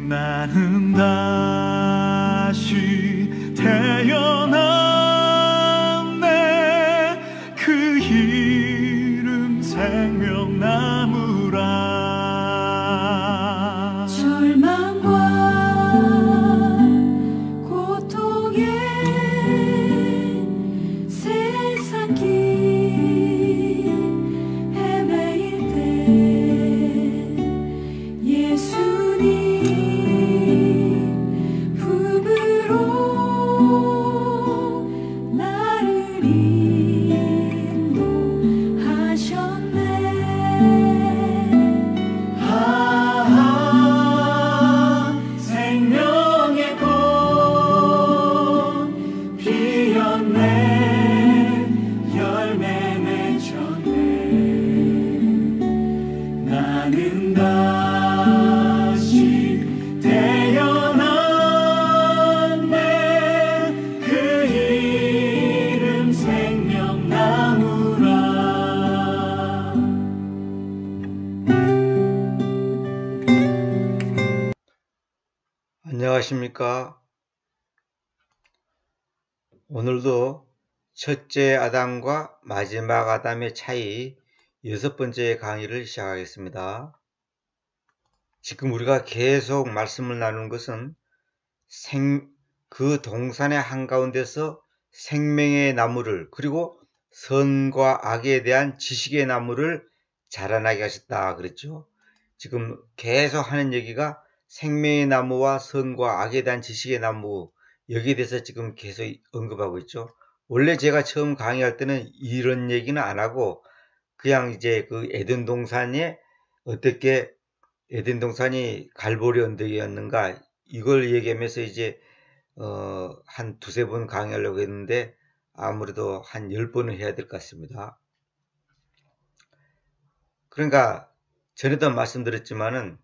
나는 다시 태어났네. 그 이름 생명나무라. 절망과 고통에 세상길 헤매일 때 예수님 품으로 나를 인도하셨네. 생명의 꽃 피었네. 열매 맺혔네. 나는 다시 태어났네. 그 이름 생명나무라. 안녕하십니까? 오늘도 첫째 아담과 마지막 아담의 차이 6번째 강의를 시작하겠습니다. 지금 우리가 계속 말씀을 나누는 것은 그 동산의 한가운데서 생명의 나무를, 그리고 선과 악에 대한 지식의 나무를 자라나게 하셨다 그랬죠. 지금 계속 하는 얘기가 생명의 나무와 선과 악에 대한 지식의 나무, 여기에 대해서 지금 계속 언급하고 있죠. 원래 제가 처음 강의할 때는 이런 얘기는 안 하고 그냥 이제 그 에덴 동산에 어떻게 에덴 동산이 갈보리 언덕이었는가 이걸 얘기하면서 이제 한 두세 번 강의하려고 했는데 아무래도 한 10번은 해야 될 것 같습니다. 그러니까 전에도 말씀드렸지만은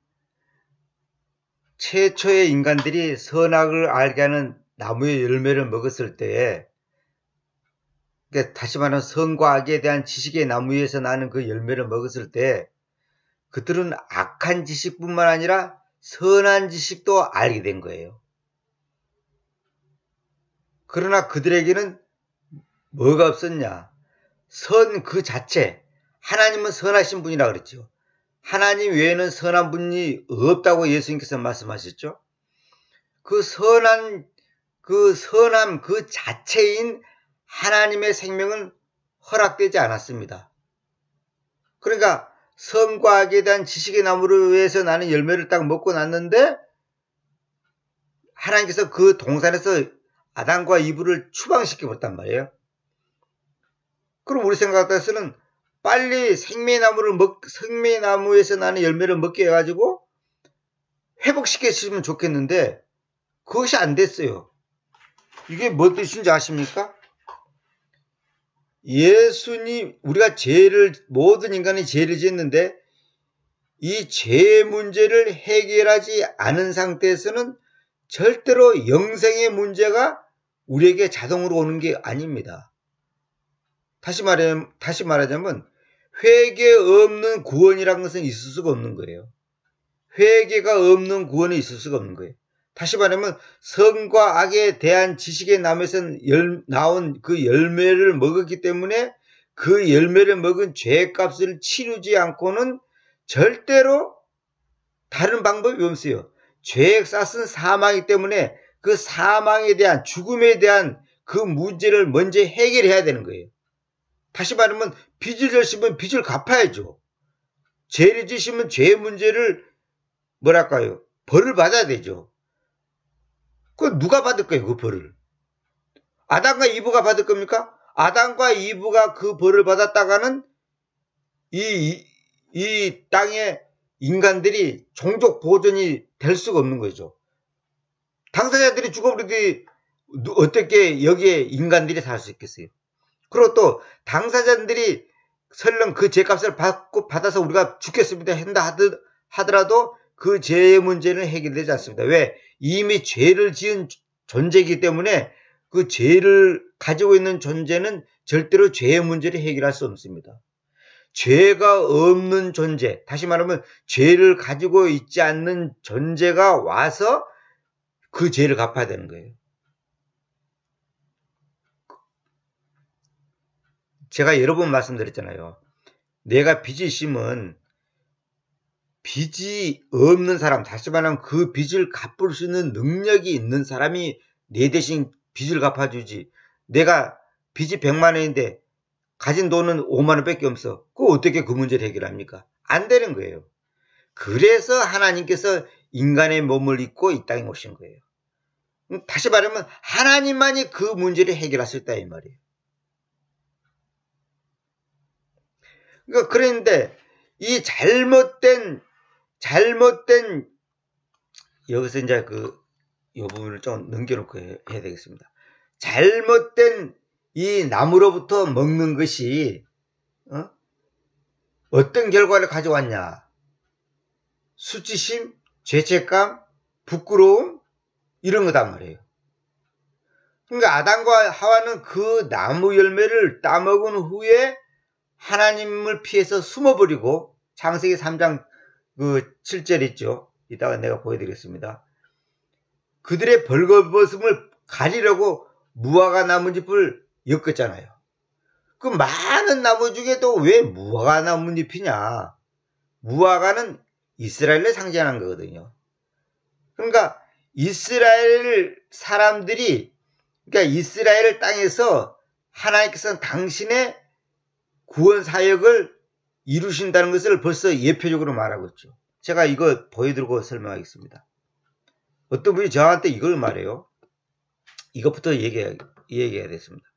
최초의 인간들이 선악을 알게 하는 나무의 열매를 먹었을 때에, 그러니까 다시 말하면 선과 악에 대한 지식의 나무에서 나는 그 열매를 먹었을 때 그들은 악한 지식뿐만 아니라 선한 지식도 알게 된 거예요. 그러나 그들에게는 뭐가 없었냐? 선 그 자체, 하나님은 선하신 분이라 그랬죠. 하나님 외에는 선한 분이 없다고 예수님께서 말씀하셨죠. 그 선함 그 자체인 하나님의 생명은 허락되지 않았습니다. 그러니까 선과 악에 대한 지식의 나무를 위해서 나는 열매를 딱 먹고 났는데 하나님께서 그 동산에서 아담과 이브를 추방시켜 버렸단 말이에요. 그럼 우리 생각에서는 빨리 생명의 나무에서 나는 열매를 먹게 해가지고 회복시켰으면 좋겠는데 그것이 안 됐어요. 이게 뭐 뜻인지 아십니까? 예수님, 우리가 모든 인간이 죄를 지었는데 이 죄의 문제를 해결하지 않은 상태에서는 절대로 영생의 문제가 우리에게 자동으로 오는 게 아닙니다. 다시 말하자면 회개 없는 구원이라는 것은 있을 수가 없는 거예요. 회개가 없는 구원이 있을 수가 없는 거예요. 다시 말하면 선과 악에 대한 지식의 나무에서 나온 그 열매를 먹었기 때문에 그 열매를 먹은 죄값을 치르지 않고는 절대로 다른 방법이 없어요. 죄의 싹은 사망이기 때문에 그 사망에 대한, 죽음에 대한 그 문제를 먼저 해결해야 되는 거예요. 다시 말하면 빚을 졌으면 빚을 갚아야죠. 죄를 지시면 죄의 문제를 벌을 받아야 되죠. 그 누가 받을 거예요, 그 벌을? 아담과 이브가 받을 겁니까? 아담과 이브가 그 벌을 받았다가는 이 땅에 인간들이 종족 보존이 될 수가 없는 거죠. 당사자들이 죽어버리기 어떻게 여기에 인간들이 살 수 있겠어요? 그리고 또 당사자들이 설령 그 죄값을 받아서 우리가 죽겠습니다 한다 하더라도 그 죄의 문제는 해결되지 않습니다. 왜? 이미 죄를 지은 존재이기 때문에 그 죄를 가지고 있는 존재는 절대로 죄의 문제를 해결할 수 없습니다. 죄가 없는 존재, 다시 말하면 죄를 가지고 있지 않는 존재가 와서 그 죄를 갚아야 되는 거예요. 제가 여러 번 말씀드렸잖아요. 내가 빚이 있으면 빚이 없는 사람, 다시 말하면 그 빚을 갚을 수 있는 능력이 있는 사람이 내 대신 빚을 갚아주지. 내가 빚이 100만 원인데 가진 돈은 5만 원밖에 없어. 그거 어떻게 그 문제를 해결합니까? 안 되는 거예요. 그래서 하나님께서 인간의 몸을 입고 이 땅에 오신 거예요. 다시 말하면 하나님만이 그 문제를 해결할 수 있다 이 말이에요. 그러니까 그런데 이 잘못된 여기서 이제 이 부분을 좀 넘겨놓고 해야 되겠습니다. 잘못된 이 나무로부터 먹는 것이 어떤 결과를 가져왔냐? 수치심, 죄책감, 부끄러움 이런 거단 말이에요. 그러니까 아담과 하와는 그 나무 열매를 따먹은 후에 하나님을 피해서 숨어버리고, 창세기 3장 7절 있죠. 이따가 내가 보여드리겠습니다. 그들의 벌거벗음을 가리려고 무화과 나뭇잎을 엮었잖아요. 그 많은 나무 중에도 왜 무화과 나뭇잎이냐? 무화과는 이스라엘을 상징하는 거거든요. 그러니까 이스라엘 사람들이, 그러니까 이스라엘 땅에서 하나님께서는 당신의 구원 사역을 이루신다는 것을 벌써 예표적으로 말하고 있죠. 제가 이거 보여드리고 설명하겠습니다. 어떤 분이 저한테 이걸 말해요. 이것부터 얘기해야 됐습니다.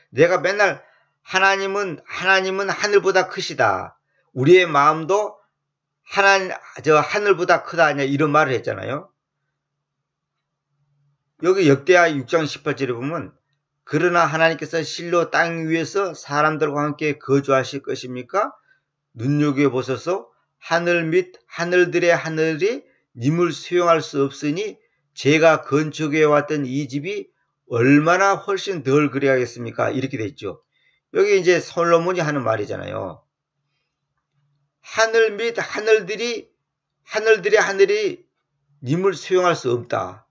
내가 맨날 하나님은 하늘보다 크시다. 우리의 마음도 하늘보다 크다. 이런 말을 했잖아요. 여기 역대하 6장 18절에 보면, 그러나 하나님께서 실로 땅 위에서 사람들과 함께 거주하실 것입니까? 눈여겨보소서. 하늘 및 하늘들의 하늘이 님을 수용할 수 없으니 제가 건축해왔던 이 집이 얼마나 훨씬 덜 그래야겠습니까? 이렇게 돼 있죠. 여기 이제 솔로몬이 하는 말이잖아요. 하늘 및 하늘들의 하늘이 님을 수용할 수 없다.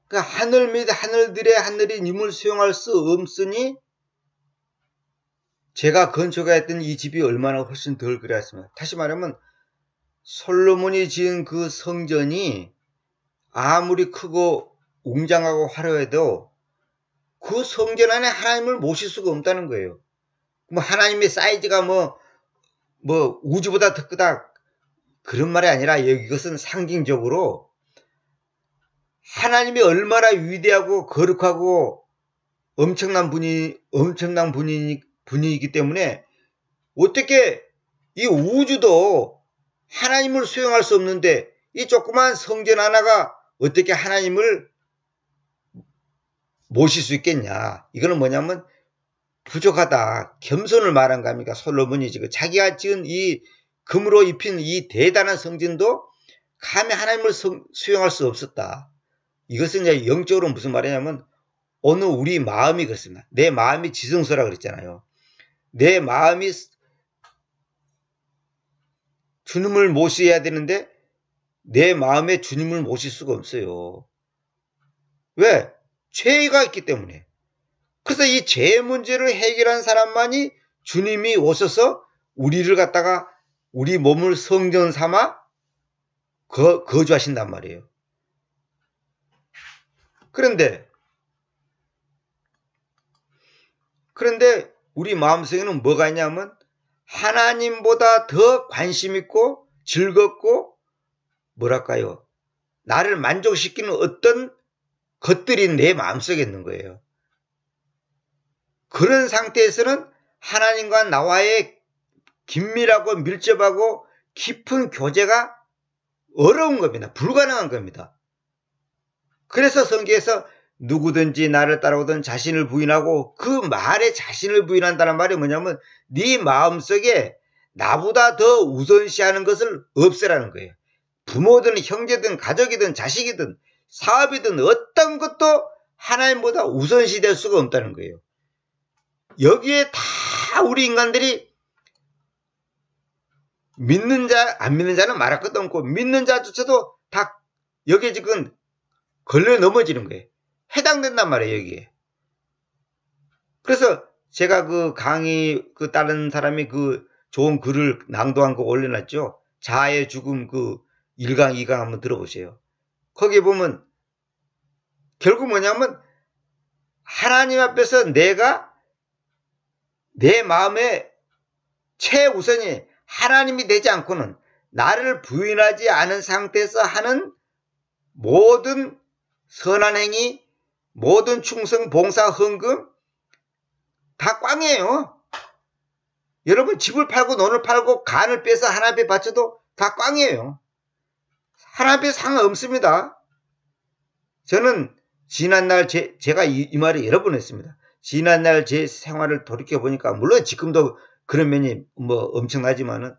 그러니까 하늘 및 하늘들의 하늘이 님을 수용할 수 없으니 제가 건축했던 이 집이 얼마나 훨씬 덜 그랬습니까? 다시 말하면 솔로몬이 지은 그 성전이 아무리 크고 웅장하고 화려해도 그 성전 안에 하나님을 모실 수가 없다는 거예요. 뭐 하나님의 사이즈가 뭐 우주보다 더 크다 그런 말이 아니라 이것은 상징적으로 하나님이 얼마나 위대하고 거룩하고 엄청난 분이기 때문에 어떻게 이 우주도 하나님을 수용할 수 없는데 이 조그만 성전 하나가 어떻게 하나님을 모실 수 있겠냐. 이거는 뭐냐면 부족하다. 겸손을 말한 겁니까? 솔로몬이 지금 자기가 지은 이 금으로 입힌 이 대단한 성전도 감히 하나님을 수용할 수 없었다. 이것은 이제 영적으로 무슨 말이냐면 오늘 우리 마음이 그렇습니다. 내 마음이 지성소라 그랬잖아요. 내 마음이 주님을 모셔야 되는데 내 마음에 주님을 모실 수가 없어요. 왜? 죄가 있기 때문에. 그래서 이 죄 문제를 해결한 사람만이 주님이 오셔서 우리를 갖다가 우리 몸을 성전 삼아 거주하신단 말이에요. 그런데 우리 마음속에는 뭐가 있냐면 하나님보다 더 관심 있고 즐겁고 뭐랄까요? 나를 만족시키는 어떤 것들이 내 마음속에 있는 거예요. 그런 상태에서는 하나님과 나와의 긴밀하고 밀접하고 깊은 교제가 어려운 겁니다. 불가능한 겁니다. 그래서 성경에서 누구든지 나를 따라오든 자신을 부인하고 그 말에 자신을 부인한다는 말이 뭐냐면 네 마음속에 나보다 더 우선시하는 것을 없애라는 거예요. 부모든 형제든 가족이든 자식이든 사업이든 어떤 것도 하나님보다 우선시 될 수가 없다는 거예요. 여기에 다 우리 인간들이 믿는 자, 안 믿는 자는 말할 것도 없고 믿는 자조차도 다 여기에 지금 걸려 넘어지는 거예요. 해당된단 말이에요, 여기에. 그래서 제가 그 강의, 그 다른 사람이 그 좋은 글을 낭독한 거 올려놨죠. 자아의 죽음 그 1강, 2강 한번 들어보세요. 거기에 보면 결국 뭐냐면 하나님 앞에서 내가 내 마음의 최우선이 하나님이 되지 않고는 나를 부인하지 않은 상태에서 하는 모든 선한 행위, 모든 충성, 봉사, 헌금 다 꽝이에요. 여러분 집을 팔고 돈을 팔고 간을 빼서 하나님 앞에 바쳐도 다 꽝이에요. 하나님 앞에 상관없습니다. 저는 지난날 제가 이 말을 여러 번 했습니다. 지난날 제 생활을 돌이켜보니까 물론 지금도 그런 면이 뭐 엄청나지만은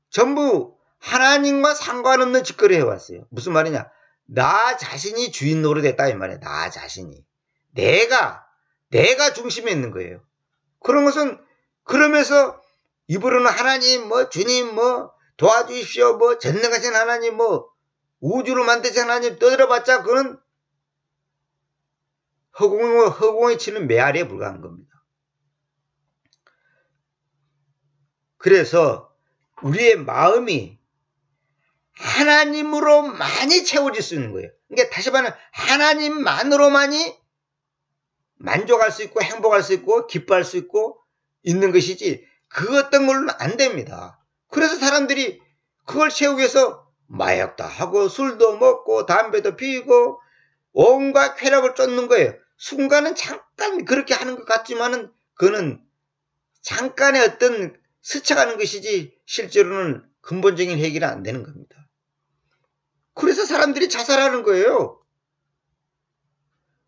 전부 하나님과 상관없는 짓거리 해왔어요. 무슨 말이냐? 나 자신이 주인 노릇했다 이 말이에요. 나 자신이. 내가 중심에 있는 거예요. 그런 것은 그러면서 입으로는 하나님 뭐 주님 뭐 도와주십시오 뭐 전능하신 하나님 뭐 우주를 만드신 하나님 떠들어봤자 그건 허공에 치는 메아리에 불과한 겁니다. 그래서 우리의 마음이 하나님으로만이 채워질 수 있는 거예요. 그러니까 다시 말하면 하나님만으로만이 만족할 수 있고 행복할 수 있고 기뻐할 수 있고 있는 것이지 그 어떤 걸로는 안 됩니다. 그래서 사람들이 그걸 채우기 위해서 마약도 하고 술도 먹고 담배도 피우고 온갖 쾌락을 쫓는 거예요. 순간은 잠깐 그렇게 하는 것 같지만은 그거는 잠깐의 어떤 스쳐가는 것이지 실제로는 근본적인 해결이 안 되는 겁니다. 그래서 사람들이 자살하는 거예요.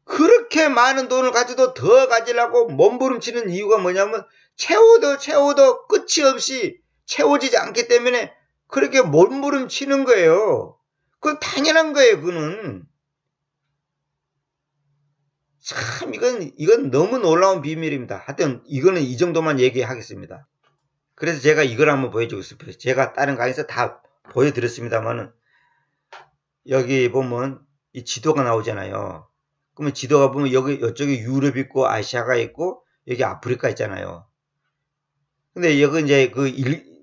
그렇게 많은 돈을 가져도 더 가지려고 몸부림치는 이유가 뭐냐면 채워도 끝이 없이 채워지지 않기 때문에 그렇게 몸부림치는 거예요. 그건 당연한 거예요. 그거는 참 이건 너무 놀라운 비밀입니다. 하여튼 이거는 이 정도만 얘기하겠습니다. 그래서 제가 이걸 한번 보여주고 싶어요. 제가 다른 강의에서 다 보여드렸습니다만은 여기 보면 이 지도가 나오잖아요. 그러면 지도가 보면 이쪽에 유럽 있고 아시아가 있고 여기 아프리카 있잖아요. 근데 여기 이제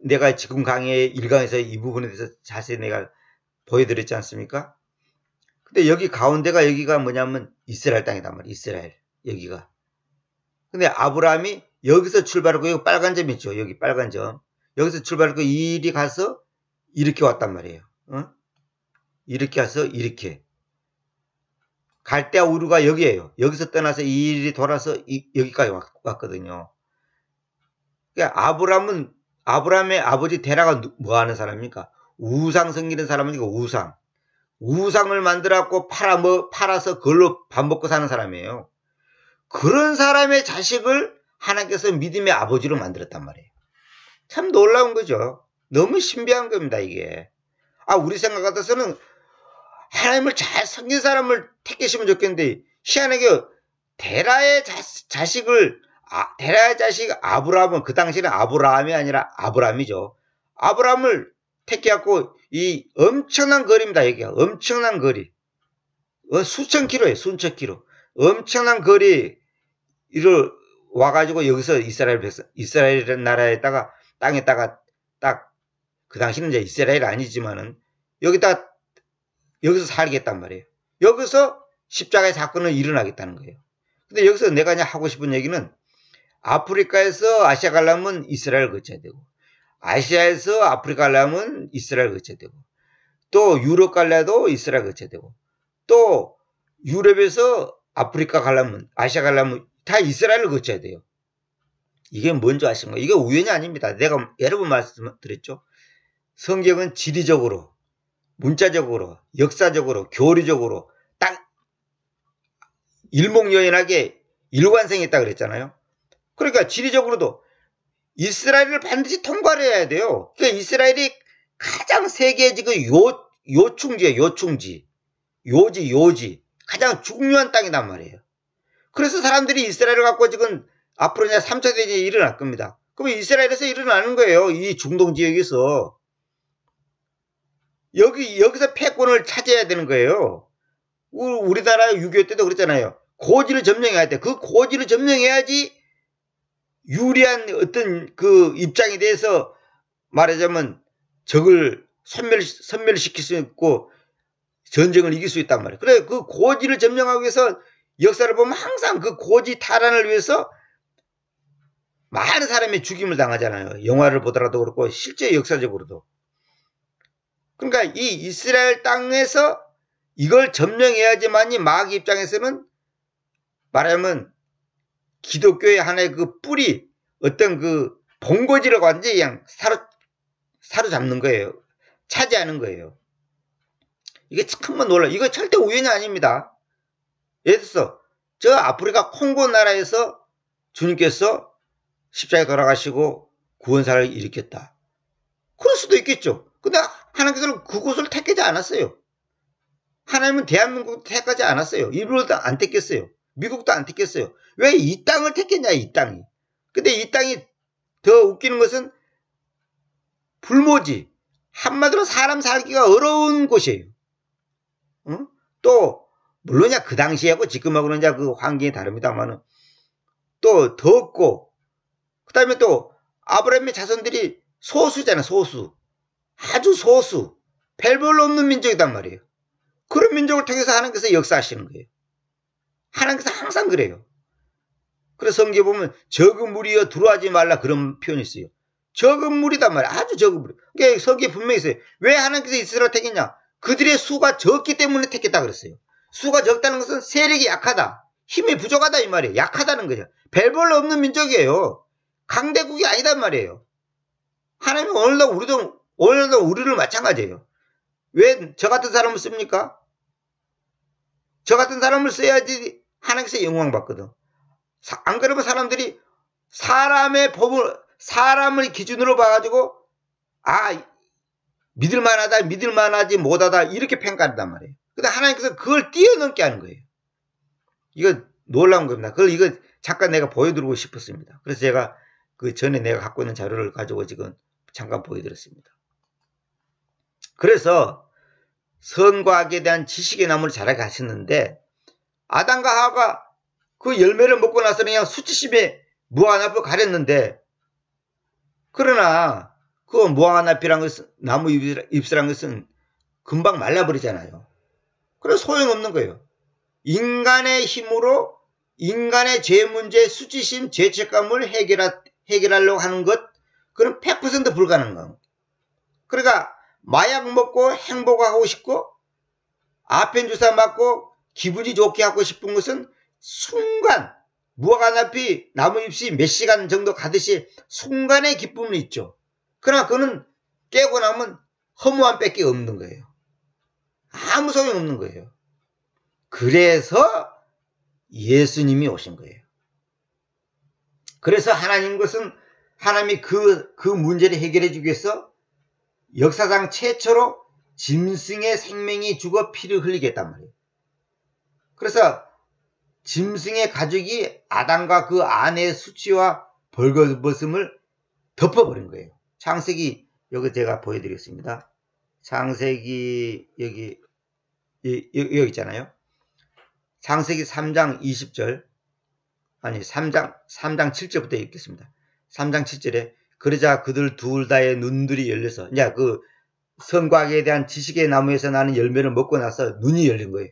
내가 지금 강의 1강에서 이 부분에 대해서 자세히 내가 보여드렸지 않습니까? 근데 여기 가운데가 여기가 뭐냐면 이스라엘 땅이단 말이에요. 이스라엘 여기가. 근데 아브라함이 여기서 출발하고 여기 빨간 점 있죠. 여기 빨간 점. 여기서 출발하고 이리 가서 이렇게 왔단 말이에요. 이렇게 와서 이렇게. 갈대아 우르가 여기에요. 여기서 떠나서 이리 돌아서 여기까지 왔거든요. 그러니까 아브라함의 아버지 데라가 뭐 하는 사람입니까? 우상 섬기는 사람이니까 우상을 만들어갖고 팔아서 그걸로 밥 먹고 사는 사람이에요. 그런 사람의 자식을 하나님께서 믿음의 아버지로 만들었단 말이에요. 참 놀라운 거죠. 너무 신비한 겁니다, 이게. 우리 생각 같아서는 하나님을 잘 섬긴 사람을 택하시면 좋겠는데, 희한하게 데라의 자식 아브라함은, 그 당시에는 아브라함이 아니라 아브라함이죠. 아브라함을 택해갖고, 이 엄청난 거리입니다, 여기가. 엄청난 거리. 수천 킬로예요, 수천 킬로. 엄청난 거리를 와가지고 여기서 이스라엘 나라에다가, 땅에다가 딱, 그 당시는 이제 이스라엘 아니지만은, 여기서 살겠단 말이에요. 여기서 십자가의 사건은 일어나겠다는 거예요. 근데 여기서 내가 그냥 하고 싶은 얘기는 아프리카에서 아시아 가려면 이스라엘 거쳐야 되고, 아시아에서 아프리카 가려면 이스라엘 거쳐야 되고, 또 유럽 가려도 이스라엘 거쳐야 되고, 또 유럽에서 아프리카 가려면, 아시아 가려면 다 이스라엘을 거쳐야 돼요. 이게 뭔지 아시는 거예요? 이게 우연이 아닙니다. 내가 여러 번 말씀드렸죠. 성경은 지리적으로, 문자적으로, 역사적으로, 교리적으로 딱 일목요연하게 일관성이 있다 그랬잖아요. 그러니까 지리적으로도 이스라엘을 반드시 통과를 해야 돼요. 그러니까 이스라엘이 가장 세계의 지금 요충지예요. 요충지. 요지. 가장 중요한 땅이란 말이에요. 그래서 사람들이 이스라엘을 갖고 지금 앞으로 이제 3차 대전이 일어날 겁니다. 그럼 이스라엘에서 일어나는 거예요. 이 중동 지역에서. 여기서 패권을 차지해야 되는 거예요. 우리나라 6.25 때도 그랬잖아요. 고지를 점령해야 돼. 그 고지를 점령해야지 유리한 어떤 그 입장에 대해서 말하자면 적을 섬멸시킬 수 있고 전쟁을 이길 수 있단 말이에요. 그래, 그 고지를 점령하기 위해서 역사를 보면 항상 그 고지 탈환을 위해서 많은 사람이 죽임을 당하잖아요. 영화를 보더라도 그렇고 실제 역사적으로도. 그러니까 이 이스라엘 땅에서 이걸 점령해야지만이 마귀 입장에서는 말하자면 기독교의 하나의 그 뿌리, 어떤 그 본고지를 완전히 그냥 사로잡는 거예요. 차지하는 거예요. 이게 참만 놀라. 이거 절대 우연이 아닙니다. 예를 들어서 저 아프리카 콩고 나라에서 주님께서 십자가에 돌아가시고 구원사를 일으켰다. 그럴 수도 있겠죠. 근데 하나님께서는 그곳을 택하지 않았어요. 하나님은 대한민국도 택하지 않았어요. 일본도 안 택했어요. 미국도 안 택했어요. 왜 이 땅을 택했냐, 이 땅이. 근데 이 땅이 더 웃기는 것은 불모지. 한마디로 사람 살기가 어려운 곳이에요. 응? 또 물론 그 당시하고 지금하고는 이제 그 환경이 다릅니다만은 또 덥고 그다음에 또 아브라함의 자손들이 소수잖아요. 소수. 아주 소수. 별별로 없는 민족이단 말이에요. 그런 민족을 통해서 하나님께서 역사하시는 거예요. 하나님께서 항상 그래요. 그래서 성경에 보면 적은 무리여 들어가지 말라 그런 표현이 있어요. 적은 무리단 말이에요. 아주 적은 무리. 그러니까 성경에 분명히 있어요. 왜 하나님께서 이스라엘을 택했냐? 그들의 수가 적기 때문에 택했다 그랬어요. 수가 적다는 것은 세력이 약하다. 힘이 부족하다 이 말이에요. 약하다는 거죠. 별볼로 없는 민족이에요. 강대국이 아니단 말이에요. 하나님은 오늘도 우리를 마찬가지예요. 왜 저 같은 사람을 씁니까? 저 같은 사람을 써야지 하나님께서 영광 받거든. 안 그러면 사람들이 사람을 기준으로 봐가지고 믿을만하다, 믿을만하지 못하다 이렇게 평가한단 말이에요. 근데 하나님께서 그걸 뛰어넘게 하는 거예요. 이거 놀라운 겁니다. 이거 잠깐 내가 보여드리고 싶었습니다. 그래서 제가 그 전에 내가 갖고 있는 자료를 가지고 지금 잠깐 보여드렸습니다. 그래서 선과 악에 대한 지식의 나무를 자라게 하셨는데 아담과 하와가 그 열매를 먹고 나서는 그냥 수치심에 무화과 나무를 가렸는데 그러나 그 무화과 나무 잎이란 것은 금방 말라버리잖아요. 그래서 소용없는 거예요. 인간의 힘으로 인간의 죄 문제, 수치심, 죄책감을 해결하려고 하는 것 그건 100% 불가능한 거예요. 그러니까 마약 먹고 행복하고 싶고 아펜 주사 맞고 기분이 좋게 하고 싶은 것은 순간 무화과 나무 잎이 몇 시간 정도 가듯이 순간의 기쁨은 있죠. 그러나 그거는 깨고 나면 허무한 밖에 없는 거예요. 아무 소용 없는 거예요. 그래서 예수님이 오신 거예요. 그래서 하나님이 그 문제를 해결해 주기 위해서 역사상 최초로 짐승의 생명이 죽어 피를 흘리게 했단 말이에요. 그래서 짐승의 가죽이 아담과 그 아내의 수치와 벌거벗음을 덮어버린 거예요. 창세기 여기 제가 보여드리겠습니다. 창세기 여기 있잖아요. 창세기 3장 20절 아니 3장 7절부터 읽겠습니다. 3장 7절에 그러자 그들 둘 다의 눈들이 열려서 이제 그 선과학에 대한 지식의 나무에서 나는 열매를 먹고 나서 눈이 열린 거예요.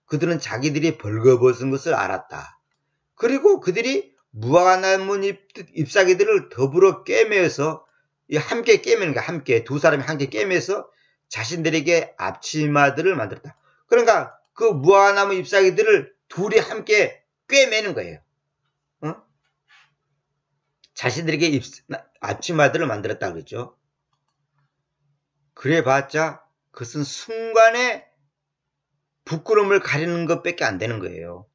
그들은 자기들이 벌거벗은 것을 알았다. 그리고 그들이 무화과 나무 잎사귀들을 더불어 꿰매서 함께 꿰매는 거야. 함께 두 사람이 함께 꿰매서 자신들에게 앞치마들을 만들었다. 그러니까 그 무화과 나무 잎사귀들을 둘이 함께 꿰매는 거예요. 자신들에게 앞치마들을 만들었다 그랬죠. 그래봤자 그것은 순간에 부끄러움을 가리는 것밖에 안 되는 거예요.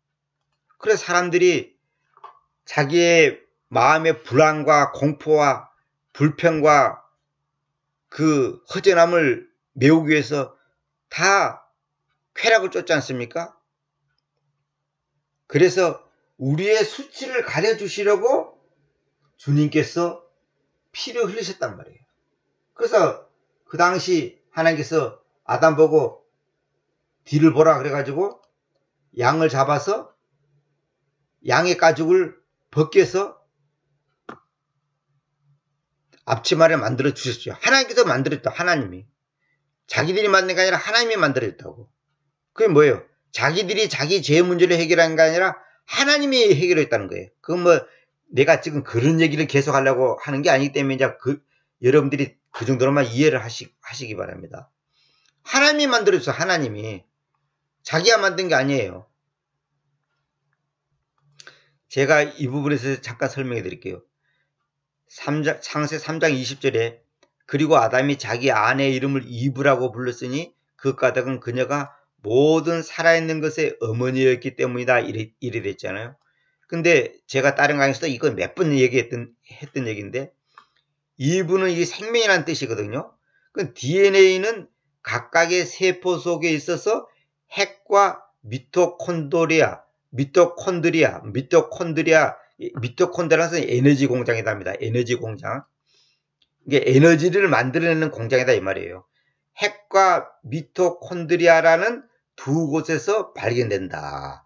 그래서 사람들이 자기의 마음의 불안과 공포와 불평과 그 허전함을 메우기 위해서 다 쾌락을 쫓지 않습니까? 그래서 우리의 수치를 가려주시려고 주님께서 피를 흘리셨단 말이에요. 그래서 그 당시 하나님께서 아담 보고 뒤를 보라 그래가지고 양을 잡아서 양의 가죽을 벗겨서 앞치마를 만들어 주셨죠. 하나님께서 만들었다. 하나님이. 자기들이 만든 게 아니라 하나님이 만들었다고. 그게 뭐예요? 자기들이 자기 죄 문제를 해결한 게 아니라 하나님이 해결했다는 거예요. 그건 뭐 내가 지금 그런 얘기를 계속 하려고 하는 게 아니기 때문에 이제 여러분들이 그 정도로만 이해를 하시기 바랍니다. 하나님이 만들었어. 하나님이. 자기가 만든 게 아니에요. 제가 이 부분에서 잠깐 설명해 드릴게요. 창세 3장 20절에 그리고 아담이 자기 아내의 이름을 이브라고 불렀으니 그 까닭은 그녀가 모든 살아있는 것의 어머니였기 때문이다. 이래 됐잖아요. 근데 제가 다른 강의에서도 이거 몇 번 했던 얘기인데 이브는 이 생명이라는 뜻이거든요. 그 DNA는 각각의 세포 속에 있어서 핵과 미토콘드리아라는 에너지 공장이답니다. 에너지 공장. 이게 에너지를 만들어내는 공장이다 이 말이에요. 핵과 미토콘드리아라는 두 곳에서 발견된다.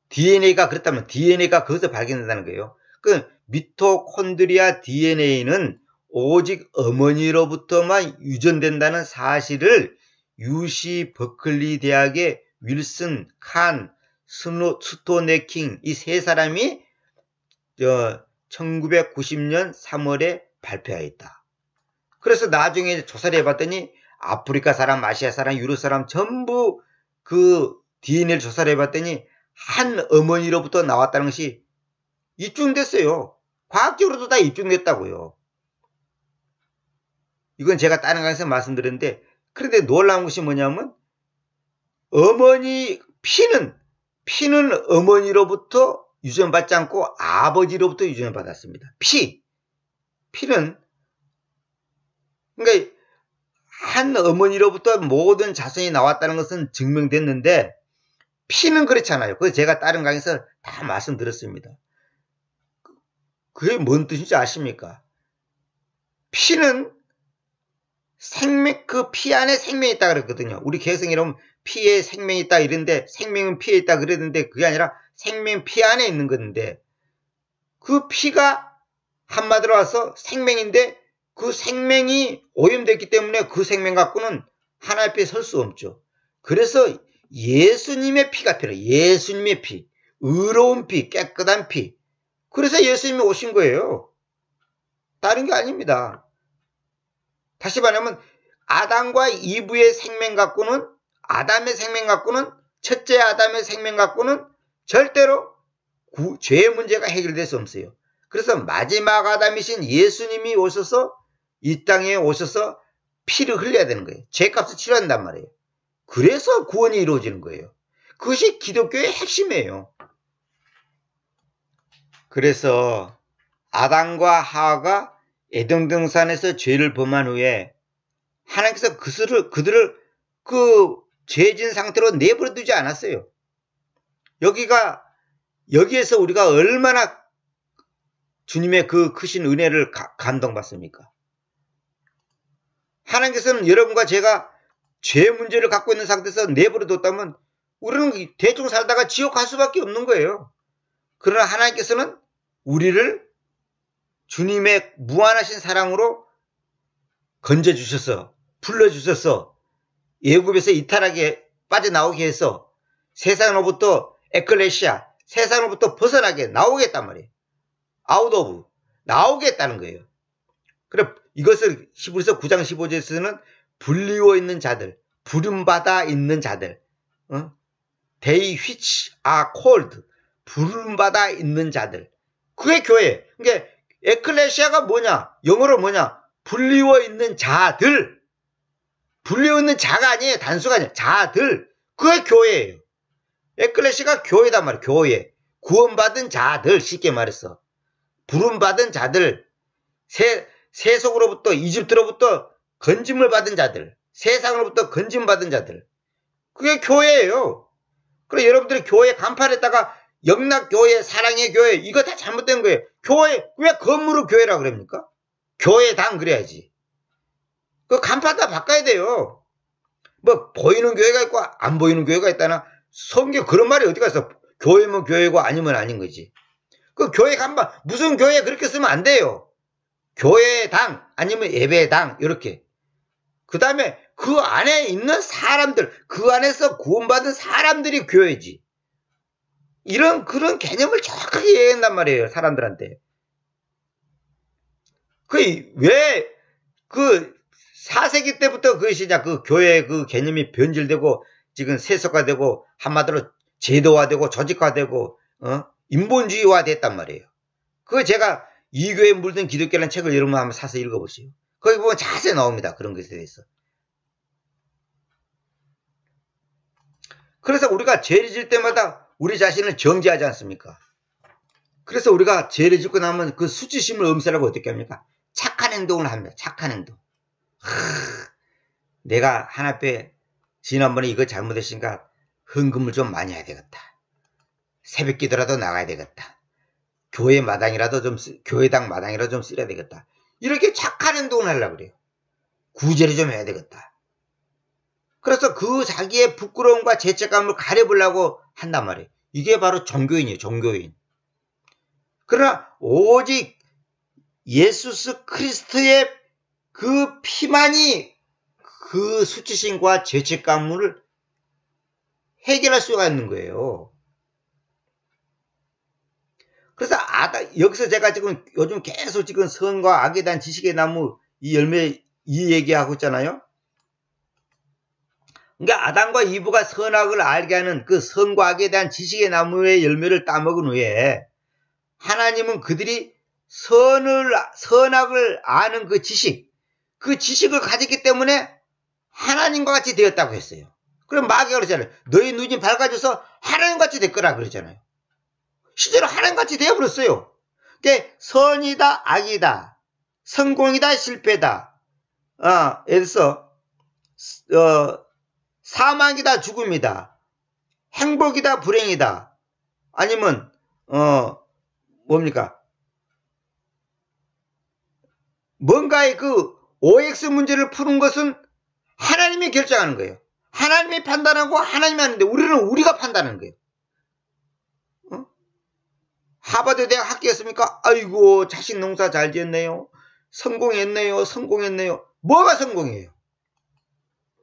DNA가 그렇다면 DNA가 거기서 발견된다는 거예요. 그 미토콘드리아 DNA는 오직 어머니로부터만 유전된다는 사실을 UC 버클리 대학의 윌슨, 칸, 스토네킹 이 세 사람이 1990년 3월에 발표하였다. 그래서 나중에 조사를 해봤더니 아프리카 사람, 아시아 사람, 유럽 사람 전부 그 DNA를 조사를 해봤더니 한 어머니로부터 나왔다는 것이 입증됐어요. 과학적으로도 다 입증됐다고요. 이건 제가 다른 강에서 말씀드렸는데 그런데 놀라운 것이 뭐냐면 피는 어머니로부터 유전받지 않고 아버지로부터 유전을 받았습니다. 피는 그러니까 한 어머니로부터 모든 자손이 나왔다는 것은 증명됐는데 피는 그렇잖아요. 그래서 제가 다른 강의에서 다 말씀드렸습니다. 그게 뭔 뜻인지 아십니까? 피는 그 피 안에 생명이 있다 그랬거든요. 우리 개성에 보면 피에 생명이 있다 이랬는데 생명은 피에 있다 그랬는데 그게 아니라 생명 피 안에 있는 건데 그 피가 한마디로 와서 생명인데 그 생명이 오염됐기 때문에 그 생명 갖고는 하나님 앞에 설 수 없죠. 그래서 예수님의 피가 필요해요. 예수님의 피, 의로운 피, 깨끗한 피. 그래서 예수님이 오신 거예요. 다른 게 아닙니다. 다시 말하면 아담과 이브의 생명 갖고는 아담의 생명 갖고는 첫째 아담의 생명 갖고는 절대로 죄의 문제가 해결될 수 없어요. 그래서 마지막 아담이신 예수님이 오셔서 이 땅에 오셔서 피를 흘려야 되는 거예요. 죄값을 치러야 한단 말이에요. 그래서 구원이 이루어지는 거예요. 그것이 기독교의 핵심이에요. 그래서 아담과 하와가 에덴 동산에서 죄를 범한 후에 하나님께서 그들을 그 죄진 상태로 내버려 두지 않았어요. 여기에서 우리가 얼마나 주님의 그 크신 은혜를 감동받습니까? 하나님께서는 여러분과 제가 죄 문제를 갖고 있는 상태에서 내버려 뒀다면 우리는 대충 살다가 지옥 갈 수밖에 없는 거예요. 그러나 하나님께서는 우리를 주님의 무한하신 사랑으로 건져주셔서 불러주셔서 애굽에서 이탈하게 빠져나오게 해서 세상으로부터 에클레시아 세상으로부터 벗어나게 나오겠단 말이에요. 아웃 오브 나오겠다는 거예요. 그래 이것을 히브리서 9장 15절에서는 불리워 있는 자들 부름받아 있는 자들 They which are called 부름받아 있는 자들 그게 교회. 그러니까 에클레시아가 뭐냐? 영어로 뭐냐? 불리워 있는 자들. 불리워 있는 자가 아니에요. 단수가 아니에요. 자들. 그게 교회예요. 에클레시아가 교회단 말이에요. 교회. 구원받은 자들. 쉽게 말해서. 부름받은 자들. 세속으로부터 이집트로부터 건짐을 받은 자들. 세상으로부터 건짐 받은 자들. 그게 교회예요. 그래 여러분들이 교회 간판에다가 영락교회, 사랑의 교회 이거 다 잘못된 거예요. 교회 왜 건물을 교회라 그럽니까? 교회당 그래야지. 그 간판 다 바꿔야 돼요. 뭐 보이는 교회가 있고 안 보이는 교회가 있다나 성경 그런 말이 어디 갔어? 교회면 교회고 아니면 아닌 거지. 그 교회 간판 무슨 교회 그렇게 쓰면 안 돼요. 교회당 아니면 예배당 이렇게. 그 다음에 그 안에 있는 사람들, 그 안에서 구원받은 사람들이 교회지. 이런 그런 개념을 정확하게 이해한단 말이에요. 사람들한테. 왜 그 4세기 때부터 그것이냐 그 교회 그 개념이 변질되고 지금 세속화되고 한마디로 제도화되고 조직화되고 인본주의화 됐단 말이에요. 그거 제가 이 교회에 물든 기독교라는 책을 여러분 한번 사서 읽어보세요. 거기 보면 자세히 나옵니다. 그런 것에 대해서. 그래서 우리가 죄를 질 때마다 우리 자신을 정죄하지 않습니까? 그래서 우리가 죄를 짓고 나면 그 수치심을 없애라고 어떻게 합니까? 착한 행동을 합니다. 착한 행동. 내가 하나님께 지난번에 이거 잘못했으니까 헌금을 좀 많이 해야 되겠다. 새벽 기도라도 나가야 되겠다. 교회 마당이라도 좀 교회당 마당이라도 좀 쓰려야 되겠다. 이렇게 착한 행동을 하려고 그래요. 구제를 좀 해야 되겠다. 그래서 그 자기의 부끄러움과 죄책감을 가려보려고 한단 말이에요. 이게 바로 종교인이에요. 종교인. 그러나 오직 예수 그리스도의 그 피만이 그 수치심과 죄책감을 해결할 수가 있는 거예요. 그래서 여기서 제가 지금 요즘 계속 지금 선과 악에 대한 지식의 나무 이 열매 이 얘기하고 있잖아요. 그러니까 아담과 이브가 선악을 알게 하는 그 선과 악에 대한 지식의 나무의 열매를 따먹은 후에 하나님은 그들이 선악을 아는 그 지식을 가졌기 때문에 하나님과 같이 되었다고 했어요. 그럼 마귀가 그러잖아요. 너희 눈이 밝아져서 하나님같이 될 거라 그러잖아요. 실제로 하나님같이 되어버렸어요. 그러니까 선이다 악이다 성공이다 실패다 예를 들어서 사망이다 죽음이다 행복이다 불행이다 아니면 뭡니까 뭔가의 그 OX 문제를 푸는 것은 하나님이 결정하는 거예요. 하나님이 판단하고 하나님이 하는데 우리는 우리가 판단하는 거예요. 하버드 대학 합격했습니까? 아이고 자식 농사 잘 지었네요. 성공했네요. 뭐가 성공이에요?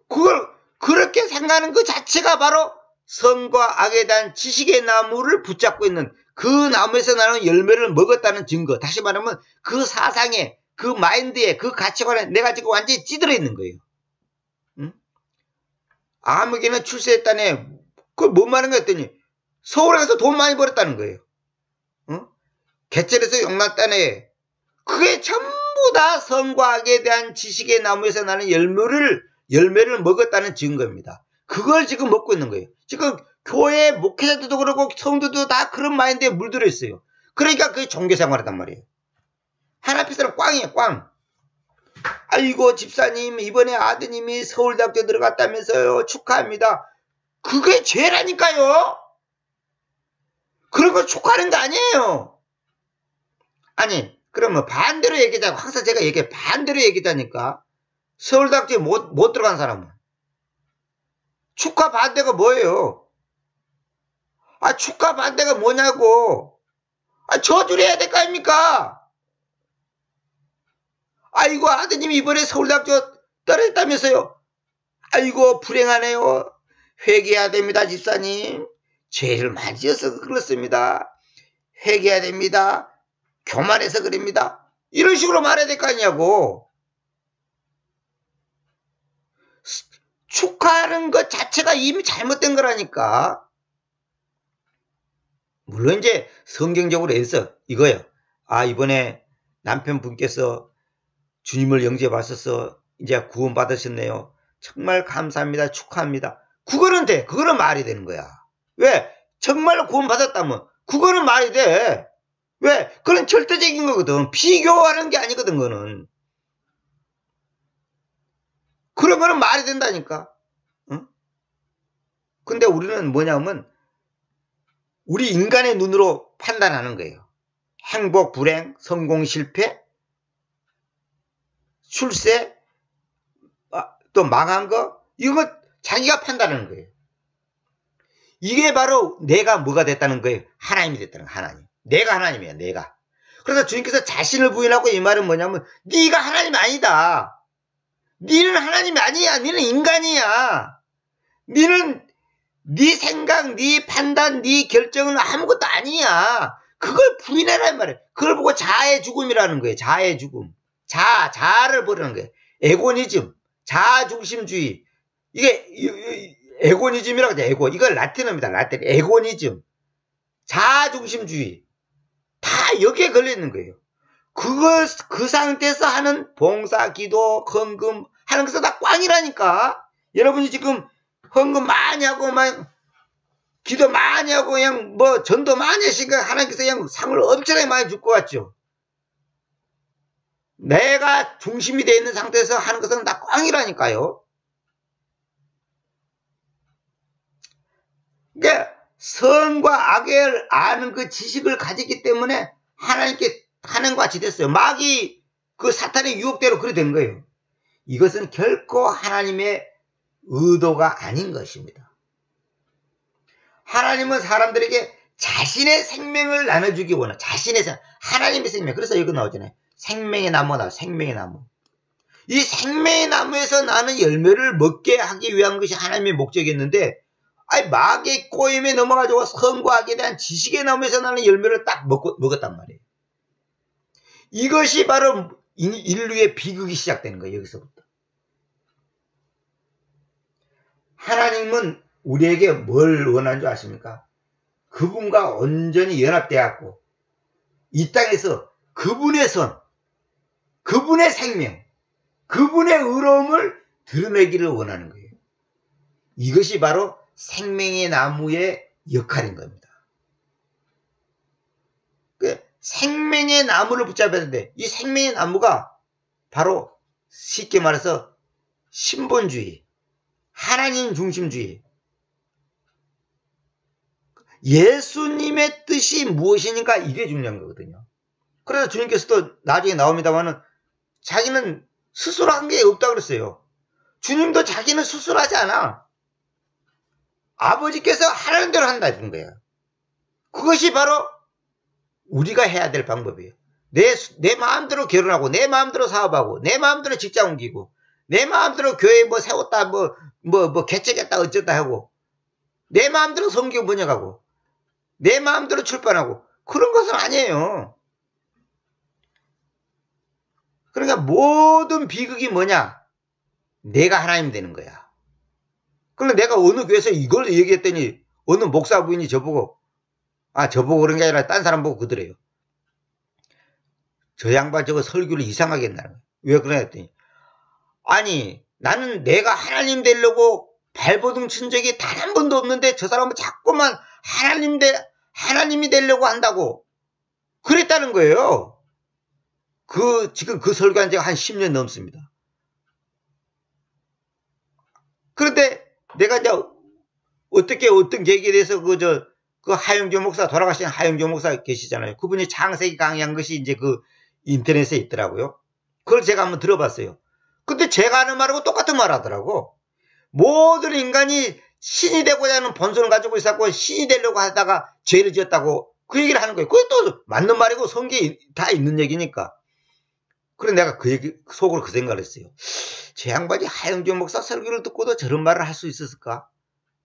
그걸 그렇게 생각하는 그 자체가 바로 선과 악에 대한 지식의 나무를 붙잡고 있는 그 나무에서 나는 열매를 먹었다는 증거. 다시 말하면 그 사상에 그 마인드에 그 가치관에 내가 지금 완전히 찌들어 있는 거예요. 응? 아무개는 출세했다네. 그걸 뭔 말인 거 했더니 서울에 가서 돈 많이 벌었다는 거예요. 응? 개천에서 용났다네. 그게 전부 다 선과 악에 대한 지식의 나무에서 나는 열매를 먹었다는 증거입니다. 그걸 지금 먹고 있는 거예요. 지금 교회 목회자들도 그렇고 성도도 다 그런 마인드에 물들어 있어요. 그러니까 그게 종교 생활이란 말이에요. 하나 앞에서는 꽝이에요. 꽝. 아이고 집사님 이번에 아드님이 서울대학교 들어갔다면서요. 축하합니다. 그게 죄라니까요. 그런 걸 축하하는 거 아니에요. 아니 그러면 반대로 얘기하자고. 항상 제가 반대로 얘기하니까 서울대학교에 못 들어간 사람은 축하 반대가 뭐예요? 축하 반대가 뭐냐고. 저주를 해야 될 거 아닙니까? 아이고 아드님이 이번에 서울대학교 떨어졌다면서요. 아이고 불행하네요. 회개해야 됩니다 집사님. 죄를 많이 지어서 그렇습니다. 회개해야 됩니다. 교만해서 그럽니다. 이런 식으로 말해야 될 거 아니냐고. 축하하는 것 자체가 이미 잘못된 거라니까. 물론 이제 성경적으로 해서 이거예요. 이번에 남편분께서 주님을 영접하셔서 이제 구원 받으셨네요. 정말 감사합니다. 축하합니다. 그거는 돼. 그거는 말이 되는 거야. 왜? 정말로 구원 받았다면 그거는 말이 돼. 왜? 그건 절대적인 거거든. 비교하는 게 아니거든. 그거는. 그런 거는 말이 된다니까. 응? 근데 우리는 뭐냐면 우리 인간의 눈으로 판단하는 거예요. 행복, 불행, 성공, 실패, 출세, 또 망한 거, 이거 자기가 판단하는 거예요. 이게 바로 내가 뭐가 됐다는 거예요. 하나님이 됐다는 거예요. 하나님. 내가 하나님이야. 내가. 그래서 주님께서 자신을 부인하고 이 말은 뭐냐면 네가 하나님이 아니다. 네는 하나님이 아니야. 네는 인간이야. 네는 네 생각, 네 판단, 네 결정은 아무것도 아니야. 그걸 부인하라는 말이에요. 그걸 보고 자아의 죽음이라는 거예요. 자아의 죽음. 자아를 버리는 거예요. 에고니즘, 자아중심주의. 이게 에고니즘이라고 하죠. 에고. 이걸 라틴어입니다. 라틴. 에고니즘. 자아중심주의. 다 여기에 걸려있는 거예요. 그 상태에서 하는 봉사, 기도, 헌금 하는 것은 다 꽝이라니까. 여러분이 지금 헌금 많이 하고 막 기도 많이 하고 그냥 뭐 전도 많이 하시니까 하나님께서 그냥 상을 엄청나게 많이 줄 것 같죠. 내가 중심이 되어 있는 상태에서 하는 것은 다 꽝이라니까요. 그러니까 선과 악을 아는 그 지식을 가지기 때문에 하나님께 하는 것 같이 됐어요. 마귀 그 사탄의 유혹대로 그래 된 거예요. 이것은 결코 하나님의 의도가 아닌 것입니다. 하나님은 사람들에게 자신의 생명을 나눠주기 원해요. 자신의 하나님의 생명. 그래서 이거 나오잖아요. 생명의 나무가 나와요. 생명의 나무. 이 생명의 나무에서 나는 열매를 먹게 하기 위한 것이 하나님의 목적이었는데 마귀의 꼬임에 넘어가지고 선과 악에 대한 지식의 나무에서 나는 열매를 딱 먹었단 말이에요. 이것이 바로 인류의 비극이 시작되는 거예요. 여기서부터. 하나님은 우리에게 뭘 원하는 줄 아십니까? 그분과 온전히 연합되었고 이 땅에서 그분의 선, 그분의 생명, 그분의 의로움을 드러내기를 원하는 거예요. 이것이 바로 생명의 나무의 역할인 겁니다. 생명의 나무를 붙잡아야 되는데 이 생명의 나무가 바로 쉽게 말해서 신본주의, 하나님 중심주의, 예수님의 뜻이 무엇이니까 이게 중요한 거거든요. 그래서 주님께서도 나중에 나옵니다만은 자기는 스스로 한 게 없다고 그랬어요. 주님도 자기는 스스로 하지 않아. 아버지께서 하라는 대로 한다 이런 거예요. 그것이 바로 우리가 해야 될 방법이에요. 내 마음대로 결혼하고 내 마음대로 사업하고 내 마음대로 직장 옮기고 내 마음대로 교회 뭐 세웠다 뭐 개척했다 어쩌다 하고 내 마음대로 성경 번역하고 내 마음대로 출판하고 그런 것은 아니에요. 그러니까 모든 비극이 뭐냐? 내가 하나님 되는 거야. 그런데 내가 어느 교회에서 이걸 얘기했더니 어느 목사부인이 저보고 그런 게 아니라 딴 사람 보고 그러더래요. 저 양반 저거 설교를 이상하게 했나는 거예요. 왜 그러냐 했더니 아니 나는 내가 하나님 되려고 발버둥 친 적이 단 한 번도 없는데 저 사람은 자꾸만 하나님이 되려고 한다고 그랬다는 거예요. 지금 그 설교한 지가 한 10년 넘습니다. 그런데 내가 이제 어떤 계기에 대해서 그 하영조 목사, 돌아가신 하영조 목사 계시잖아요. 그분이 창세기 강의한 것이 이제 그 인터넷에 있더라고요. 그걸 제가 한번 들어봤어요. 근데 제가 하는 말하고 똑같은 말 하더라고. 모든 인간이 신이 되고자 하는 본성을 가지고 있었고 신이 되려고 하다가 죄를 지었다고 그 얘기를 하는 거예요. 그게 또 맞는 말이고 성경에 다 있는 얘기니까. 그래 내가 그 얘기 속으로 그 생각을 했어요. 제 양반이 하영조 목사 설교를 듣고도 저런 말을 할 수 있었을까?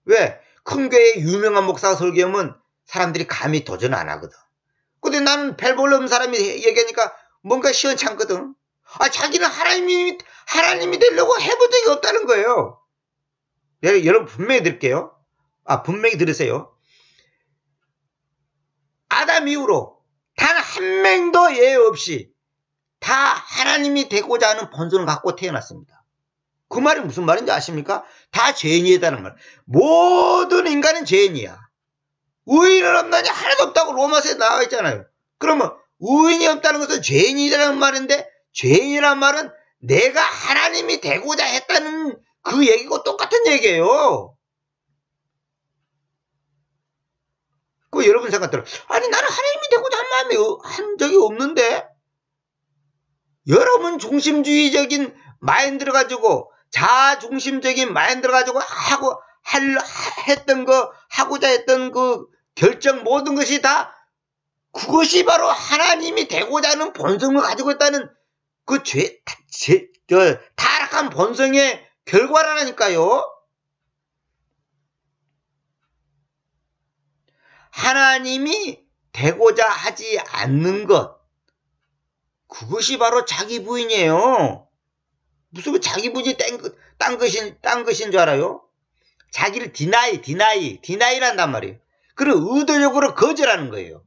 왜? 큰 교회의 유명한 목사가 설교하면 사람들이 감히 도전 안 하거든. 근데 나는 별 볼 없는 사람이 얘기하니까 뭔가 시원찮거든. 자기는 하나님이 되려고 해본 적이 없다는 거예요. 여러분 분명히 들을게요. 분명히 들으세요. 아담 이후로 단 한 명도 예외 없이 다 하나님이 되고자 하는 본성을 갖고 태어났습니다. 그 말이 무슨 말인지 아십니까? 다 죄인이다는 말. 모든 인간은 죄인이야. 의인은 없나니 하나도 없다고 로마서에 나와 있잖아요. 그러면 의인이 없다는 것은 죄인이라는 말인데 죄인이란 말은 내가 하나님이 되고자 했다는 그 얘기고 똑같은 얘기예요. 그 여러분 생각대로 아니 나는 하나님이 되고자 한 마음이 한 적이 없는데 여러분 중심주의적인 마인드를 가지고 자중심적인 마인드를 가지고 하고자 했던 그 결정 모든 것이 다 그것이 바로 하나님이 되고자 하는 본성을 가지고 있다는 그 타락한 본성의 결과라니까요. 하나님이 되고자 하지 않는 것, 그것이 바로 자기 부인이에요. 무슨 자기 부인이 딴 것인 줄 알아요? 자기를 디나이란단 말이에요. 그리고 의도적으로 거절하는 거예요.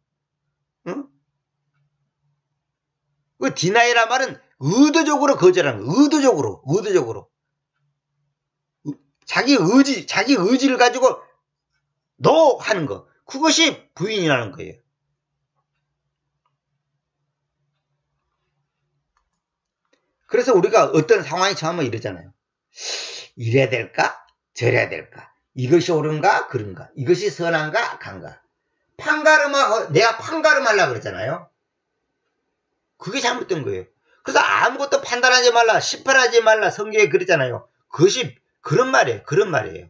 응? 그 디나이란 말은 의도적으로 거절하는 거예요. 의도적으로. 자기 의지를 가지고 no 하는 거. 그것이 부인이라는 거예요. 그래서 우리가 어떤 상황에 처하면 이러잖아요. 이래야 될까? 저래야 될까? 이것이 옳은가? 그른가? 이것이 선한가? 악한가? 내가 판가름하려고 그랬잖아요. 그게 잘못된 거예요. 그래서 아무것도 판단하지 말라, 심판하지 말라, 성경에 그랬잖아요. 그것이 그런 말이에요.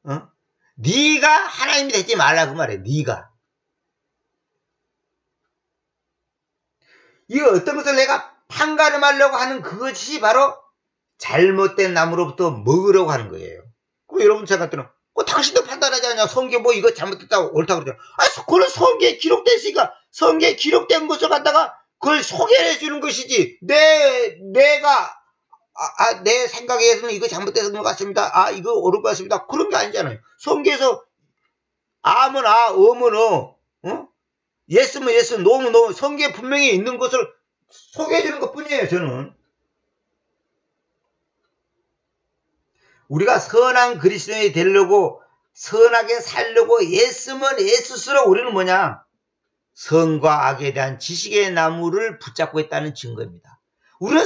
어? 네가 하나님이 되지 말라 그 말이에요. 네가. 이거 어떤 것을 내가 판가름하려고 하는 그것이 바로 잘못된 나무로부터 먹으려고 하는 거예요. 그럼 여러분 생각들은 당신도 판단하지 않냐? 성경 이거 잘못됐다고 옳다고 그러죠. 그건 성경에 기록됐으니까 성경에 기록된 것을 갖다가 그걸 소개해 주는 것이지. 내가 내 생각에서는 이거 잘못된 것 같습니다. 이거 옳은 것 같습니다. 그런 게 아니잖아요. 성경에서 아면 어면 예스면 예스, 노면 노. 성경에 분명히 있는 것을 소개해 주는 것 뿐이에요, 저는. 우리가 선한 그리스도인이 되려고 선하게 살려고 애쓰면 애쓸수록 우리는 뭐냐? 선과 악에 대한 지식의 나무를 붙잡고 있다는 증거입니다. 우리는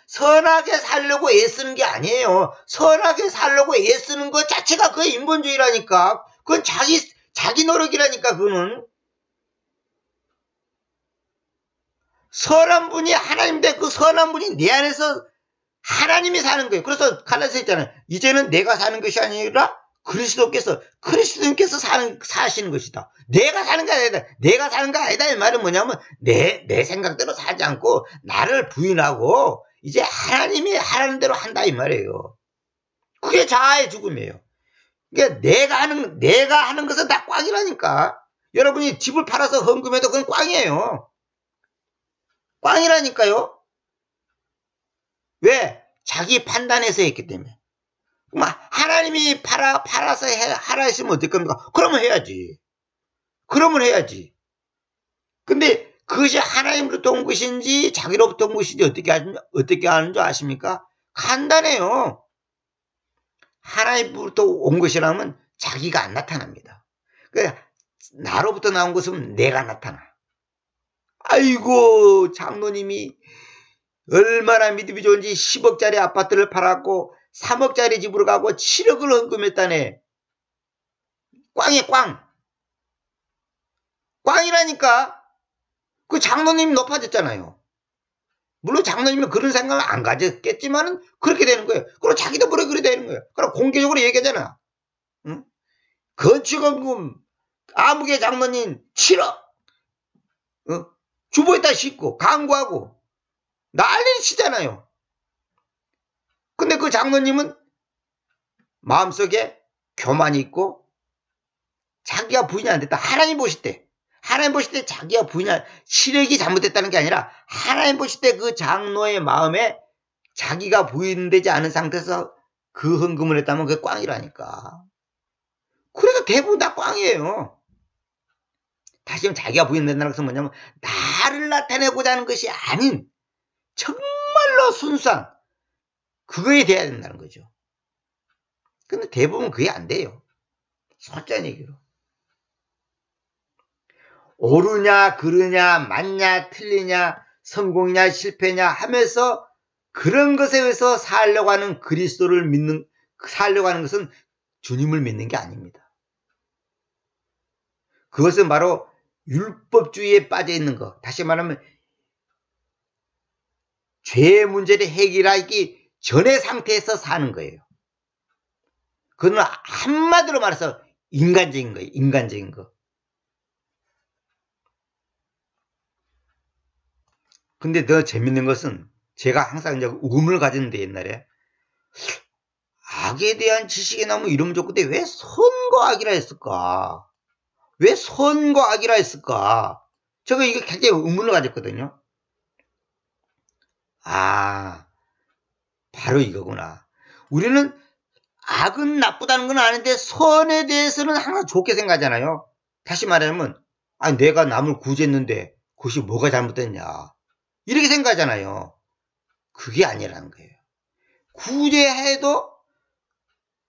선하게 살려고 애쓰는 게 아니에요. 선하게 살려고 애쓰는 것 자체가 그게 인본주의라니까. 그건 자기 노력이라니까, 그거는. 선한 분이 하나님인데 그 선한 분이 내 안에서 하나님이 사는 거예요. 그래서 갈라디아서 있잖아요. 이제는 내가 사는 것이 아니라 그리스도님께서 사시는 것이다. 내가 사는 게 아니다. 내가 사는 게 아니다. 이 말은 뭐냐면 내 생각대로 살지 않고 나를 부인하고 이제 하나님이 하라는 대로 한다 이 말이에요. 그게 자아의 죽음이에요. 그러니까 내가 하는 것은 다 꽝이라니까. 여러분이 집을 팔아서 헌금해도 그건 꽝이에요. 꽝이라니까요. 왜? 자기 판단해서 했기 때문에. 하나님이 팔아서 하라 했으면 어떨 겁니까? 그러면 해야지. 근데 그것이 하나님으로부터 온 것인지 자기로부터 온 것인지 어떻게 하는 줄 아십니까? 간단해요. 하나님으로부터 온 것이라면 자기가 안 나타납니다. 그러니까 나로부터 나온 것은 내가 나타나. 아이고, 장로님이 얼마나 믿음이 좋은지 10억짜리 아파트를 팔았고 3억짜리 집으로 가고 7억을 헌금했다네. 꽝이야, 꽝. 꽝이라니까. 그 장로님이 높아졌잖아요. 물론 장로님은 그런 생각을 안 가졌겠지만은 그렇게 되는 거예요. 그리고 자기도 그렇게 되는 거예요. 그럼 공개적으로 얘기하잖아. 응? 건축헌금 아무개 장로님 7억. 주보에다 싣고 광고하고 난리를 치잖아요. 근데 그 장로님은 마음속에 교만이 있고 자기가 부인이 안 됐다. 하나님 보실 때 자기가 시력이 잘못됐다는 게 아니라 하나님 보실 때 그 장로의 마음에 자기가 부인되지 않은 상태에서 그 헌금을 했다면 그게 꽝이라니까. 그래서 대부분 다 꽝이에요. 다시 좀 자기가 부인된다는 것은 뭐냐면 나를 나타내고자 하는 것이 아닌 정말로 순수한 그거에 돼야 된다는 거죠. 근데 대부분 그게 안 돼요. 솔직한 얘기로. 옳으냐 그르냐 맞냐 틀리냐 성공이냐 실패냐 하면서 그런 것에 의해서 살려고 하는 살려고 하는 것은 주님을 믿는 게 아닙니다. 그것은 바로 율법주의에 빠져 있는 것. 다시 말하면 죄의 문제를 해결하기 전의 상태에서 사는 거예요. 그건 한마디로 말해서 인간적인 거예요. 인간적인 거. 근데 더 재밌는 것은 제가 항상 이제 의문을 가졌는데 옛날에 악에 대한 지식이 나오면 이러면 좋은데 왜 선과 악이라 했을까? 왜 선과 악이라 했을까? 제가 이게 굉장히 의문을 가졌거든요. 아, 바로 이거구나. 우리는 악은 나쁘다는 건 아는데 선에 대해서는 항상 좋게 생각하잖아요. 다시 말하면 내가 남을 구제했는데 그것이 뭐가 잘못됐냐 이렇게 생각하잖아요. 그게 아니라는 거예요. 구제해도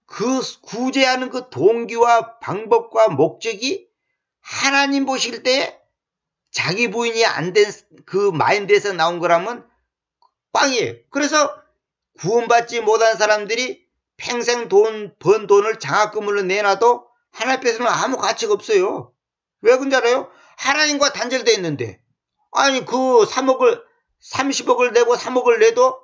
그 구제하는 그 동기와 방법과 목적이 하나님 보실 때 자기 부인이 안 된 그 마인드에서 나온 거라면 빵이에요. 그래서 구원받지 못한 사람들이 평생 번 돈을 장학금으로 내놔도 하나님 앞에서는 아무 가치가 없어요. 왜 그런지 알아요? 하나님과 단절되어 있는데 아니 그 30억을 내고 3억을 내도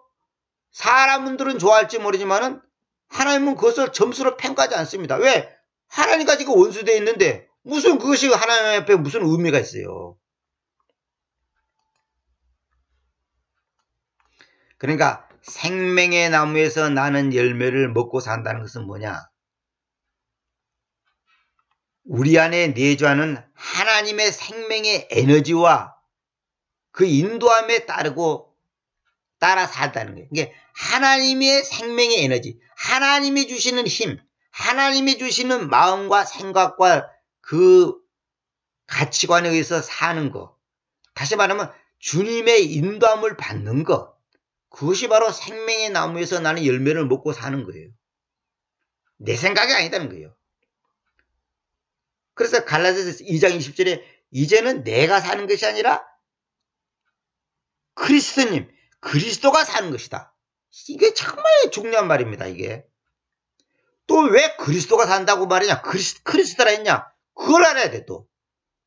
사람들은 좋아할지 모르지만은 하나님은 그것을 점수로 평가하지 않습니다. 왜? 하나님과 지금 원수되어 있는데 무슨 그것이 하나님 앞에 무슨 의미가 있어요. 그러니까 생명의 나무에서 나는 열매를 먹고 산다는 것은 뭐냐? 우리 안에 내주하는 하나님의 생명의 에너지와 그 인도함에 따라 살다는 거예요. 이게 하나님의 생명의 에너지, 하나님이 주시는 힘, 하나님이 주시는 마음과 생각과 그 가치관에 의해서 사는 것. 다시 말하면 주님의 인도함을 받는 것. 그것이 바로 생명의 나무에서 나는 열매를 먹고 사는 거예요. 내 생각이 아니다는 거예요. 그래서 갈라디아서 2장 20절에 이제는 내가 사는 것이 아니라 그리스도님, 그리스도가 사는 것이다. 이게 정말 중요한 말입니다. 이게. 또 왜 그리스도가 산다고 말이냐? 그리스도라 했냐? 그걸 알아야 돼 또.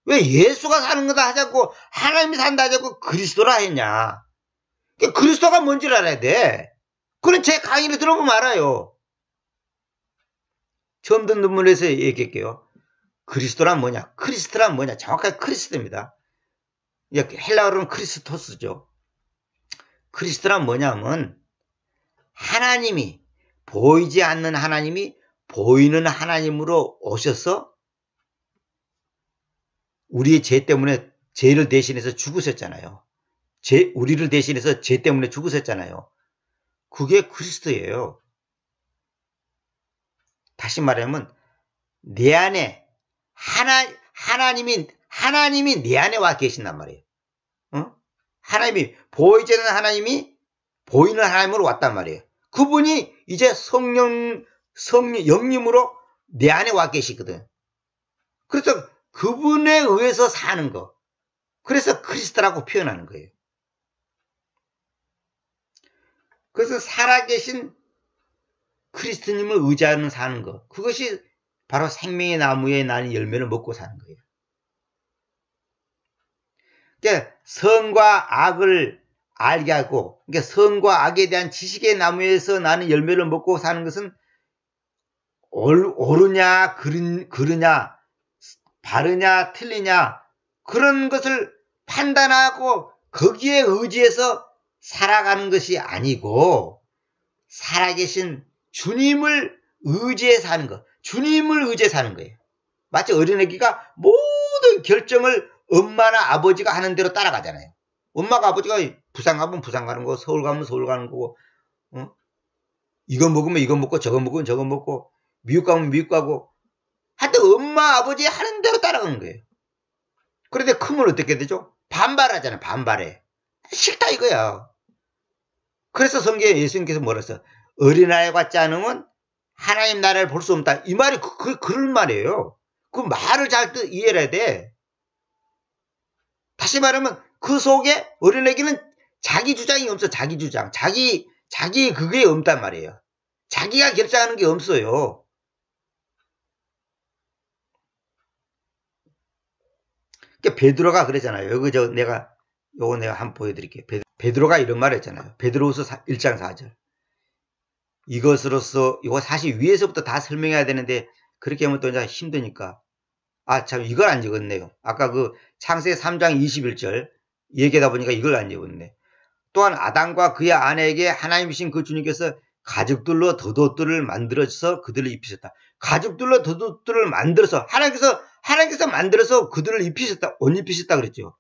왜 예수가 사는 거다 하자고 하나님이 산다 하자고 그리스도라 했냐? 그리스도가 뭔지를 알아야 돼. 그럼 제 강의를 들어보면 알아요. 처음 듣는 분에서 얘기할게요. 그리스도란 뭐냐? 크리스트란 뭐냐? 정확하게 크리스트입니다. 헬라어로는 크리스토스죠. 크리스토란 뭐냐면 하나님이 보이지 않는 하나님이 보이는 하나님으로 오셔서 우리의 죄 때문에 죄를 대신해서 죽으셨잖아요. 우리를 대신해서 죄 때문에 죽으셨잖아요. 그게 그리스도예요. 다시 말하면 내 안에 하나님이 내 안에 와 계신단 말이에요. 하나님이 보이지 않는 하나님이 보이는 하나님으로 왔단 말이에요. 그분이 이제 영님으로 내 안에 와 계시거든. 그래서 그분에 의해서 사는 거. 그래서 크리스토라고 표현하는 거예요. 그래서 살아계신 크리스토님을 의지하는 사는 거. 그것이 바로 생명의 나무에 나는 열매를 먹고 사는 거예요. 그러니까 선과 악을 알게 하고, 그러니까 선과 악에 대한 지식의 나무에서 나는 열매를 먹고 사는 것은 옳으냐, 그르냐, 바르냐, 틀리냐, 그런 것을 판단하고 거기에 의지해서 살아가는 것이 아니고, 살아계신 주님을 의지해 사는 것, 주님을 의지해 사는 거예요. 마치 어린애기가 모든 결정을 엄마나 아버지가 하는 대로 따라가잖아요. 엄마가 아버지가 부산 가면 부산 가는 거고, 서울 가면 서울 가는 거고, 이거 먹으면 이거 먹고, 저거 먹으면 저거 먹고, 미국 가면 미국 가고, 하여튼 엄마 아버지 하는 대로 따라가는 거예요. 그런데 크면 어떻게 되죠? 반발하잖아요. 반발해. 싫다 이거야. 그래서 성경에 예수님께서 뭐라 했어요? 어린아이 같지 않으면 하나님 나라를 볼 수 없다. 이 말이 그런 말이에요. 그 말을 잘 이해해야 돼. 다시 말하면 그 속에 어린애기는 자기 주장이 없어. 자기 주장. 자기 그게 없단 말이에요. 자기가 결정하는 게 없어요. 그러니까 베드로가 그러잖아요. 요거 내가 한번 보여드릴게요. 베드로가 이런 말을 했잖아요. 베드로후서 1장 4절. 이것으로서, 이거 사실 위에서부터 다 설명해야 되는데, 그렇게 하면 또 이제 힘드니까. 참, 이걸 안 적었네요. 아까 그 창세기 3장 21절 얘기하다 보니까 이걸 안 적었네. 또한 아담과 그의 아내에게 하나님이신 그 주님께서 가죽들로 덧옷들을 만들어서 그들을 입히셨다. 가죽들로 덧옷들을 만들어서, 하나님께서 만들어서 그들을 입히셨다. 옷 입히셨다 그랬죠.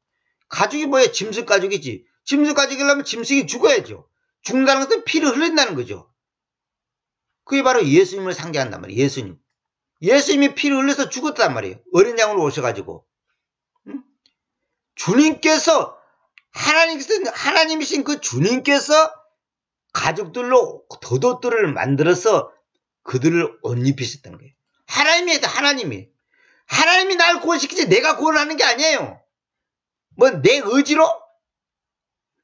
가죽이 뭐예요? 짐승 가죽이지. 짐승 가죽이려면 짐승이 죽어야죠. 죽는다는 것은 피를 흘린다는 거죠. 그게 바로 예수님을 상징한단 말이에요. 예수님이 피를 흘려서 죽었단 말이에요. 어린 양으로 오셔가지고. 응? 주님께서, 하나님이신 그 주님께서 가죽들로 덧옷들을 만들어서 그들을 옷 입히셨다는 거예요. 하나님이 나를 구원시키지 내가 구원하는 게 아니에요. 뭐 내 의지로?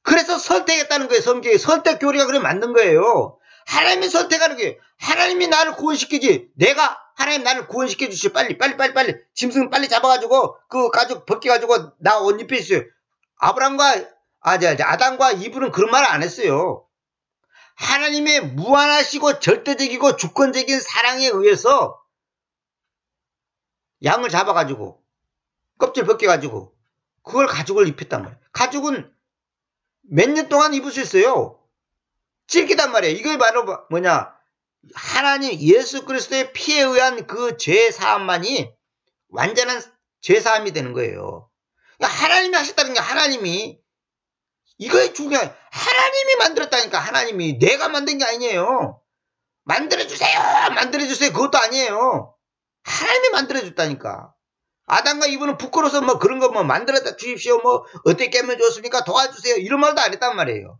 그래서 선택했다는 거예요. 성경에 선택 교리가 그래 만든 거예요. 하나님이 선택하는 거예요. 하나님이 나를 구원시키지 하나님 나를 구원시켜 주시오. 빨리 짐승 빨리 잡아가지고 그 가죽 벗겨가지고 나 옷 입혀주세요. 아담과 이브는 그런 말을 안 했어요. 하나님의 무한하시고 절대적이고 주권적인 사랑에 의해서 양을 잡아가지고 껍질 벗겨가지고 그걸 가죽을 입혔단 말이에요. 가죽은 몇 년 동안 입을 수 있어요. 질기단 말이에요. 이게 바로 뭐냐, 하나님 예수 그리스도의 피에 의한 그 죄사함만이 완전한 죄사함이 되는 거예요. 그러니까 하나님이 하셨다는 게, 하나님이 이거에 중요해요. 하나님이 만들었다니까. 하나님이 내가 만든 게 아니에요. 만들어주세요 그것도 아니에요. 하나님이 만들어줬다니까. 아담과 이브는 부끄러워서 뭐 그런 거 뭐 만들어다 주십시오, 뭐 어떻게 하면 좋습니까, 도와주세요, 이런 말도 안 했단 말이에요.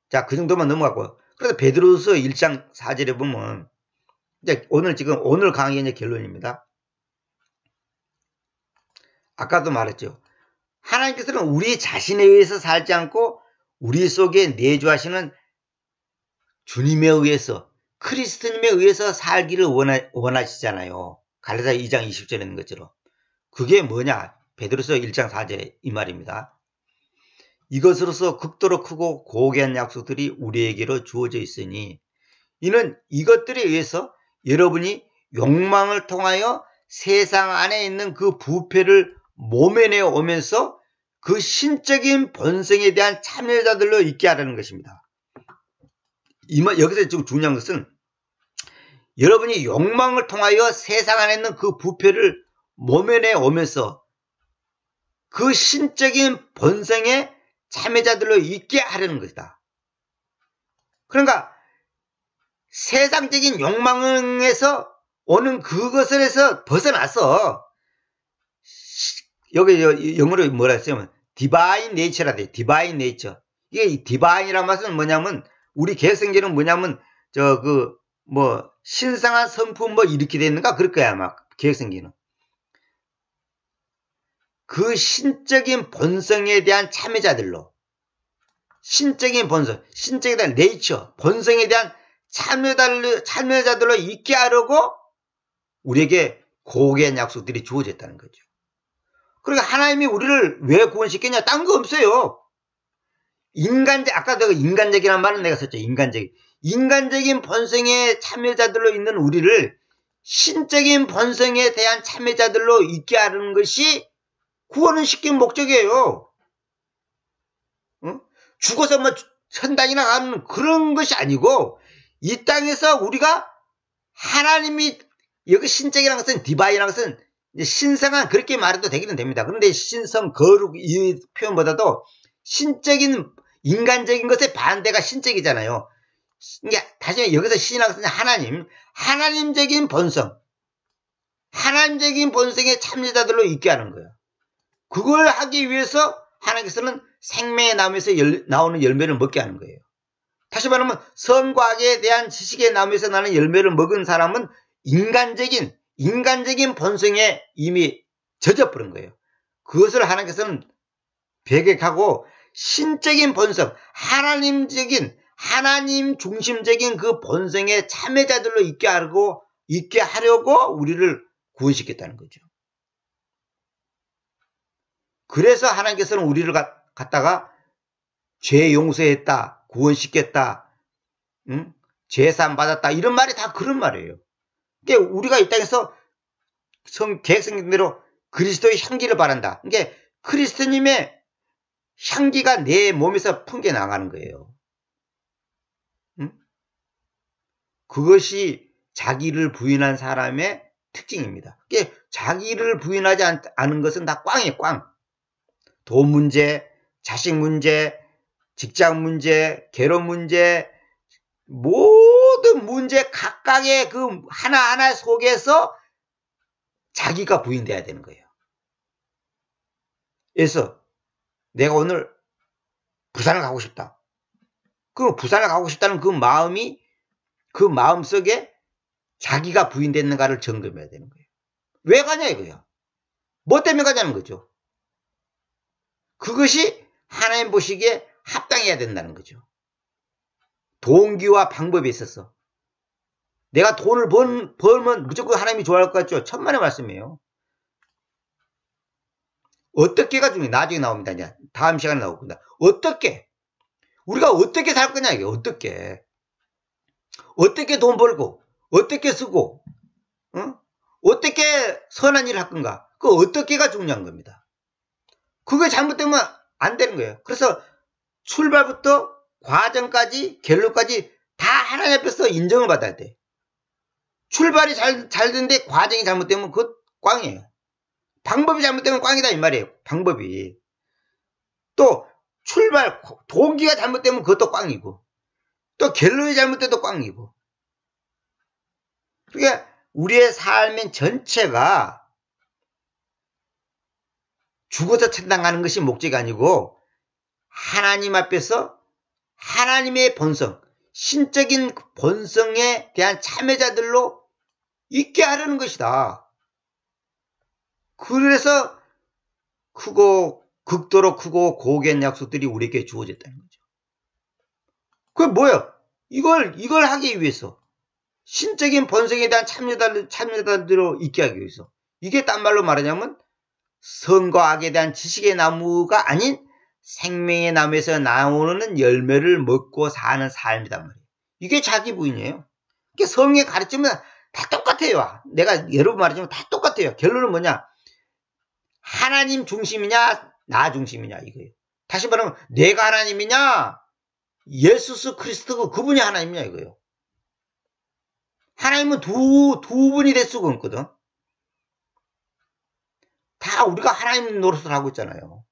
자, 그 정도만 넘어갔고, 그래서 베드로후서 1장 4절에 보면 이제 오늘 강의의 이제 결론입니다. 아까도 말했죠. 하나님께서는 우리 자신에 의해서 살지 않고 우리 속에 내주하시는 주님에 의해서, 크리스토님에 의해서 살기를 원하시잖아요. 갈라디아 2장 20절에 있는 것처럼. 그게 뭐냐? 베드로서 1장 4절에 이 말입니다. 이것으로서 극도로 크고 고귀한 약속들이 우리에게로 주어져 있으니 이는 이것들에 의해서 여러분이 욕망을 통하여 세상 안에 있는 그 부패를 모면해 오면서 그 신적인 본성에 대한 참여자들로 있게 하라는 것입니다. 여기서 지금 중요한 것은 여러분이 욕망을 통하여 세상 안에 있는 그 부패를 모면해 오면서 그 신적인 본성의 참여자들로 있게 하려는 것이다. 그러니까 세상적인 욕망에서 오는 그것에서 벗어나서, 여기 영어로 뭐라 했어요? 디바인 네이처라 돼요. 디바인 네이처. 이게 디바인이라는 말은 뭐냐면, 우리 개혁성경은 뭐냐면 신성한 성품 이렇게 돼 있는가 그럴 거야 아마 개혁성경은. 그 신적인 본성에 대한 참여자들로, 신적인 본성, 신적에 대한 네이처, 본성에 대한 참여자들로 있게 하려고 우리에게 고귀한 약속들이 주어졌다는 거죠. 그러니까 하나님이 우리를 왜 구원시켰냐? 딴 거 없어요. 아까 내가 인간적이라는 말은 내가 썼죠. 인간적인 본성의 참여자들로 있는 우리를 신적인 본성에 대한 참여자들로 있게 하는 것이 구원을 시킨 목적이에요. 죽어서 천당이나 가는 그런 것이 아니고, 이 땅에서 우리가 하나님이, 여기 신적이라는 것은, 디바이라는 것은 신성한, 그렇게 말해도 되기는 됩니다. 그런데 신성, 거룩 이 표현보다도 신적인, 인간적인 것의 반대가 신적이잖아요. 그러니까 다시 여기서 신이라는 것은 하나님적인 본성, 하나님적인 본성의 참여자들로 있게 하는 거예요. 그걸 하기 위해서 하나님께서는 생명의 나무에서 나오는 열매를 먹게 하는 거예요. 다시 말하면 선과학에 대한 지식의 나무에서 나는 열매를 먹은 사람은 인간적인 본성에 이미 젖어버린 거예요. 그것을 하나님께서는 배격하고 신적인 본성, 하나님 중심적인 그 본성의 참여자들로 있게 하려고 우리를 구원시켰다는 거죠. 그래서 하나님께서는 우리를 갖다가 죄 용서했다, 구원시켰다, 응? 제사함 받았다, 이런 말이 다 그런 말이에요. 그러니까 우리가 이 땅에서 계획성대로 그리스도의 향기를 바란다. 그러니까 그리스도님의 향기가 내 몸에서 풍겨 나가는 거예요. 응? 그것이 자기를 부인한 사람의 특징입니다. 그러니까 자기를 부인하지 않은 것은 다 꽝이에요, 꽝. 돈 문제, 자식 문제, 직장 문제, 결혼 문제, 모든 문제 각각의 그 하나하나 속에서 자기가 부인돼야 되는 거예요. 그래서 내가 오늘 부산을 가고 싶다. 그 부산을 가고 싶다는 그 마음이 그 마음 속에 자기가 부인됐는가를 점검해야 되는 거예요. 왜 가냐 이거야. 뭐 때문에 가냐는 거죠. 그것이 하나님 보시기에 합당해야 된다는 거죠. 동기와 방법에 있어서 내가 돈을 벌면 무조건 하나님이 좋아할 것 같죠. 천만의 말씀이에요. 어떻게가 중요해. 나중에 나옵니다. 이제 다음 시간에 나오겠다. 어떻게 우리가 어떻게 살 거냐 이게. 어떻게 돈 벌고 어떻게 쓰고 어떻게 선한 일을 할 건가. 그 어떻게가 중요한 겁니다. 그게 잘못되면 안 되는 거예요. 그래서 출발부터 과정까지 결론까지 다 하나님 앞에서 인정을 받아야 돼. 출발이 잘 되는데 과정이 잘못되면 그것 꽝이에요. 방법이 잘못되면 꽝이다 이 말이에요. 방법이. 또 출발 동기가 잘못되면 그것도 꽝이고 또 결론이 잘못돼도 꽝이고. 그러니까 우리의 삶의 전체가 죽어서 천당 가는 것이 목적이 아니고 하나님 앞에서 하나님의 본성, 신적인 본성에 대한 참여자들로 있게 하려는 것이다. 그래서 극도로 크고 고귀한 약속들이 우리에게 주어졌다는 거죠. 그게 뭐예요? 이걸 하기 위해서 신적인 본성에 대한 참여자들로 있게 하기 위해서. 이게 딴 말로 말하자면 선과 악에 대한 지식의 나무가 아닌 생명의 나무에서 나오는 열매를 먹고 사는 삶이단 말이에요. 이게 자기 부인이에요. 그러니까 성의 가르침은 다 똑같아요. 내가 여러 번 말하지만 다 똑같아요. 결론은 뭐냐? 하나님 중심이냐 나 중심이냐 이거예요. 다시 말하면 내가 하나님이냐 예수 그리스도 그분이 하나님이냐 이거예요. 하나님은 두 분이 될 수가 없거든. 다 우리가 하나님 노릇을 하고 있잖아요.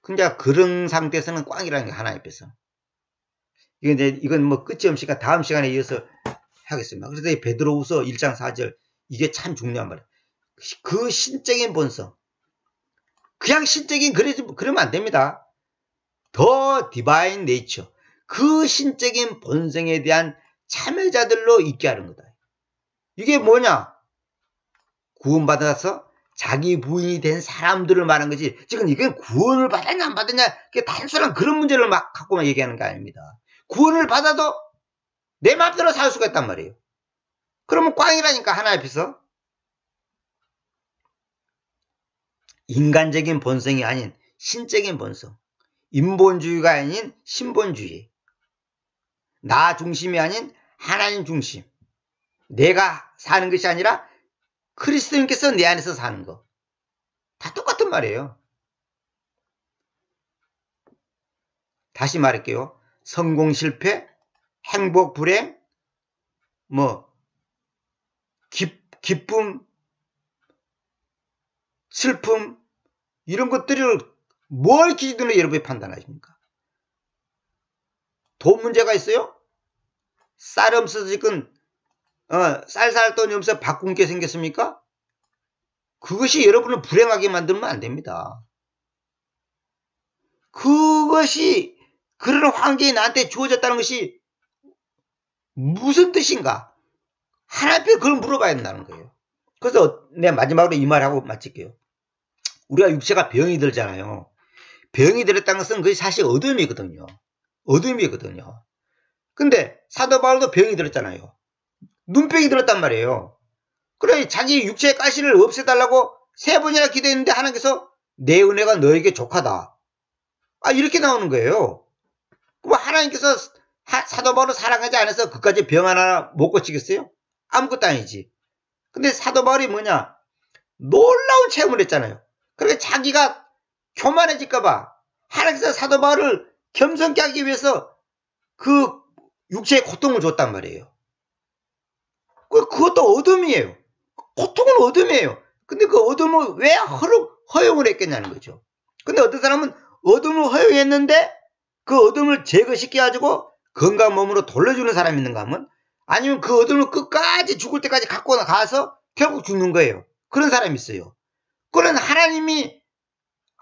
근데 그런 상태에서는 꽝이라는 게 하나님 앞에서. 이건 뭐 끝이 없으니까 다음 시간에 이어서 하겠습니다. 그래서 이 베드로후서 1장 4절 이게 참 중요한 말이에요. 그 신적인 본성. 그냥 신적인 그러면 안 됩니다. 더 디바인 네이처. 그 신적인 본성에 대한 참여자들로 있게 하는 거다. 이게 뭐냐? 구원받아서 자기 부인이 된 사람들을 말하는 거지. 지금 이건 구원을 받았냐 안 받았냐 단순한 그런 문제를 막 갖고만 얘기하는 게 아닙니다. 구원을 받아도 내 마음대로 살 수가 있단 말이에요. 그러면 꽝이라니까 하나님 앞에서. 인간적인 본성이 아닌 신적인 본성. 인본주의가 아닌 신본주의. 나 중심이 아닌 하나님 중심. 내가 사는 것이 아니라 그리스도님께서 내 안에서 사는 거. 다 똑같은 말이에요. 다시 말할게요. 성공 실패, 행복 불행, 기쁨, 슬픔 이런 것들을 뭘 기준으로 여러분이 판단하십니까? 돈 문제가 있어요? 쌀 없어서 지금 쌀 살 돈이 없어서 밥 굶게 생겼습니까? 그것이 여러분을 불행하게 만들면 안 됩니다. 그것이 그런 환경이 나한테 주어졌다는 것이 무슨 뜻인가? 하나님 앞에 그걸 물어봐야 된다는 거예요. 그래서 내가 마지막으로 이 말하고 마칠게요. 우리가 육체가 병이 들잖아요. 병이 들었다는 것은 그것이 사실 어둠이거든요. 근데 사도 바울도 병이 들었잖아요. 눈병이 들었단 말이에요. 그래 자기 육체의 가시를 없애달라고 3번이나 기도했는데 하나님께서 내 은혜가 너에게 족하다. 이렇게 나오는 거예요. 그럼 하나님께서 사도 바울을 사랑하지 않아서 그까지 병 하나 못 고치겠어요? 아무것도 아니지. 근데 사도 바울이 뭐냐? 놀라운 체험을 했잖아요. 그러니까 자기가 교만해질까봐 하나님께서 사도 바울을 겸손케 하기 위해서 그 육체의 고통을 줬단 말이에요. 그것도 어둠이에요. 고통은 어둠이에요. 근데 그 어둠을 왜 허용을 했겠냐는 거죠. 근데 어떤 사람은 어둠을 허용했는데 그 어둠을 제거시켜 가지고 건강한 몸으로 돌려주는 사람이 있는가 하면, 아니면 그 어둠을 끝까지 죽을 때까지 갖고 가서 결국 죽는 거예요. 그런 사람이 있어요. 그건 하나님이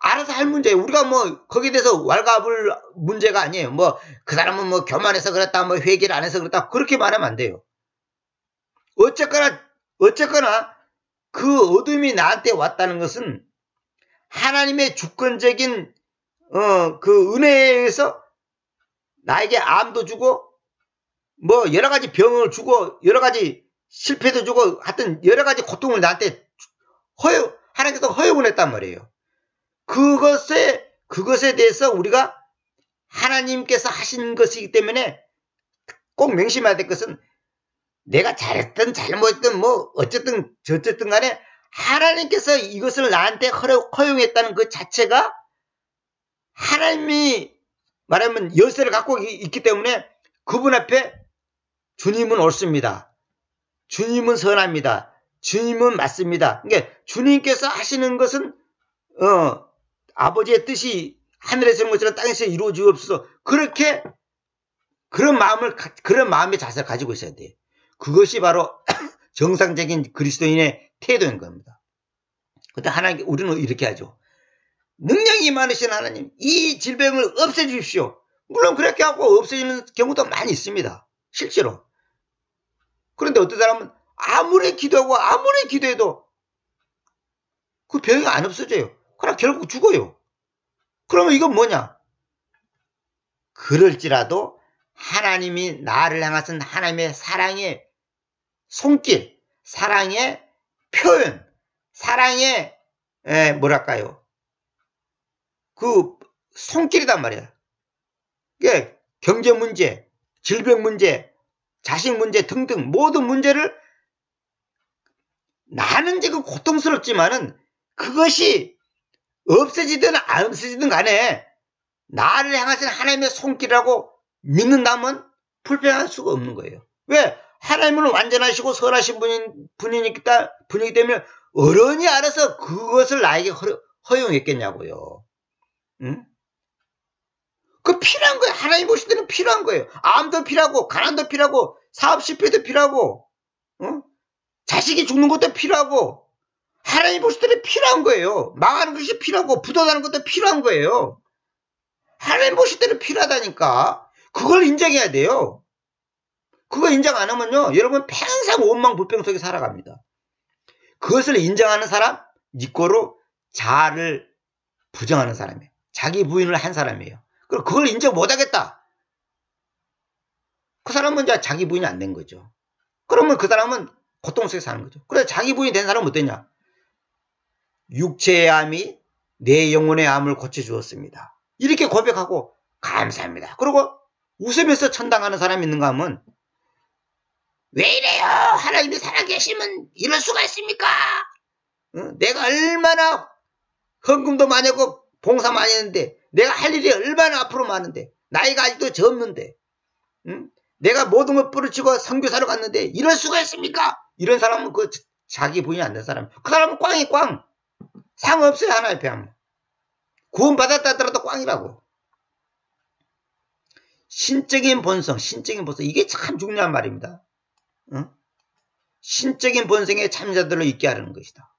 알아서 할 문제예요. 우리가 뭐 거기에 대해서 왈가불 문제가 아니에요. 뭐 그 사람은 뭐 교만해서 그랬다, 뭐 회개를 안 해서 그랬다, 그렇게 말하면 안 돼요. 어쨌거나 그 어둠이 나한테 왔다는 것은 하나님의 주권적인 그 은혜에 의해서 나에게 암도 주고 뭐 여러 가지 병을 주고 여러 가지 실패도 주고 하여튼 여러 가지 고통을 나한테 하나님께서 허용을 했단 말이에요. 그것에 대해서 우리가 하나님께서 하신 것이기 때문에 꼭 명심해야 될 것은, 내가 잘했든 잘못했든 뭐 어쨌든 저쨌든 간에 하나님께서 이것을 나한테 허용했다는 그 자체가 하나님이 말하면 열쇠를 갖고 있기 때문에 그분 앞에 주님은 옳습니다. 주님은 선합니다. 주님은 맞습니다. 그러니까 주님께서 하시는 것은 아버지의 뜻이 하늘에서 이룬 것처럼 땅에서 이루어지옵소서. 그렇게 그런 마음의 자세를 가지고 있어야 돼요. 그것이 바로 정상적인 그리스도인의 태도인 겁니다. 근데 우리는 이렇게 하죠. 능력이 많으신 하나님, 이 질병을 없애주십시오. 물론 그렇게 하고 없어지는 경우도 많이 있습니다. 실제로. 그런데 어떤 사람은 아무리 기도해도 그 병이 안 없어져요. 그러나 결국 죽어요. 그러면 이건 뭐냐? 그럴지라도 하나님이 나를 향하신 하나님의 사랑의 손길, 사랑의 표현, 사랑의 뭐랄까요? 그 손길이단 말이야. 이게 경제 문제, 질병 문제, 자식 문제 등등 모든 문제를, 나는 지금 고통스럽지만은 그것이 없어지든 안 없어지든 간에 나를 향하신 하나님의 손길이라고 믿는다면 불평할 수가 없는 거예요. 왜? 하나님은 완전하시고 선하신 분이기 때문에 어른이 알아서 그것을 나에게 허용했겠냐고요. 응? 그 필요한 거예요. 하나님 보실 때는 필요한 거예요. 암도 필요하고 가난도 필요하고 사업 실패도 필요하고 자식이 죽는 것도 필요하고, 하나님 보실 때는 필요한 거예요. 망하는 것이 필요하고 부도나는 것도 필요한 거예요. 하나님 보실 때는 필요하다니까. 그걸 인정해야 돼요. 그거 인정 안 하면요, 여러분 평생 원망 불평 속에 살아갑니다. 그것을 인정하는 사람, 니꼬로 자아를 부정하는 사람이에요. 자기 부인을 한 사람이에요. 그리고 그걸 인정 못하겠다. 그 사람은 이제 자기 부인이 안 된 거죠. 그러면 그 사람은 고통 속에 사는 거죠. 그래, 자기 부인이 된 사람은 어떠냐? 육체의 암이 내 영혼의 암을 고쳐주었습니다. 이렇게 고백하고 감사합니다. 그리고 웃으면서 천당하는 사람이 있는가 하면, 왜 이래요? 하나님이 살아계시면 이럴 수가 있습니까? 내가 얼마나 헌금도 많이 하고 봉사 많이 했는데, 내가 할 일이 얼마나 앞으로 많은데, 나이가 아직도 젊는데, 내가 모든 걸 뿌리치고 선교사로 갔는데 이럴 수가 있습니까? 이런 사람은 그 자기 부인이 안 된 사람. 그 사람은 꽝이 꽝. 상관없어요. 하나님 앞에 하면. 구원받았다 하더라도 꽝이라고. 신적인 본성. 이게 참 중요한 말입니다. 신적인 본성의 참자들로 있게 하려는 것이다.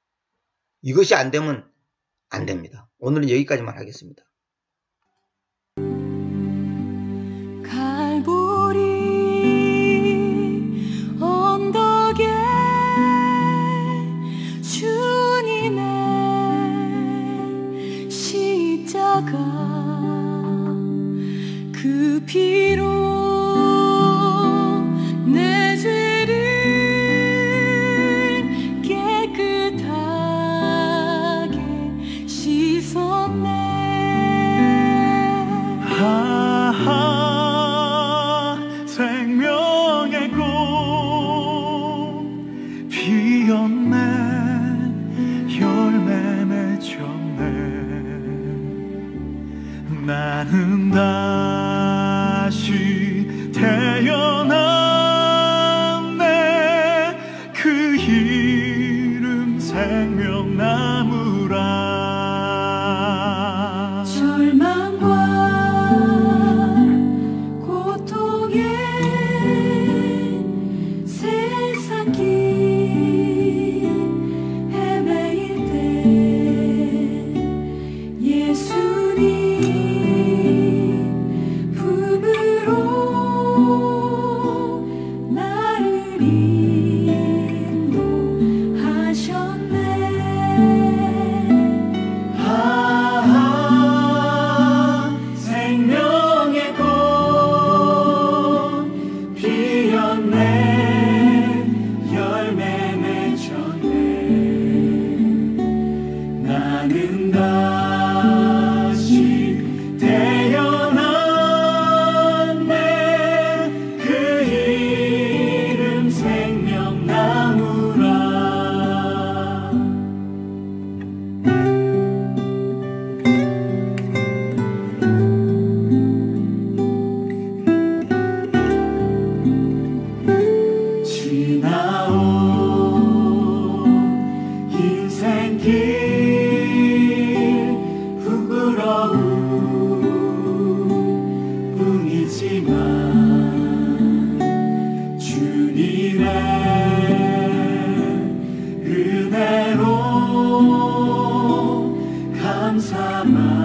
이것이 안 되면 안 됩니다. 오늘은 여기까지만 하겠습니다. 그 피로 내 죄를 깨끗하게 나는 다시 태어났네. 그 이름 생명나무라. 절망과 고통에 세상길 헤매일 때 예수님 품으로 나를 인도하셨네. 생명의 꽃 피었네. 열매 맺혔네. 나는 다시 태어났네. 그 이름 생명나무라. 지나온 인생길 부끄러운 뿐이지만 주님의 은혜로 감사만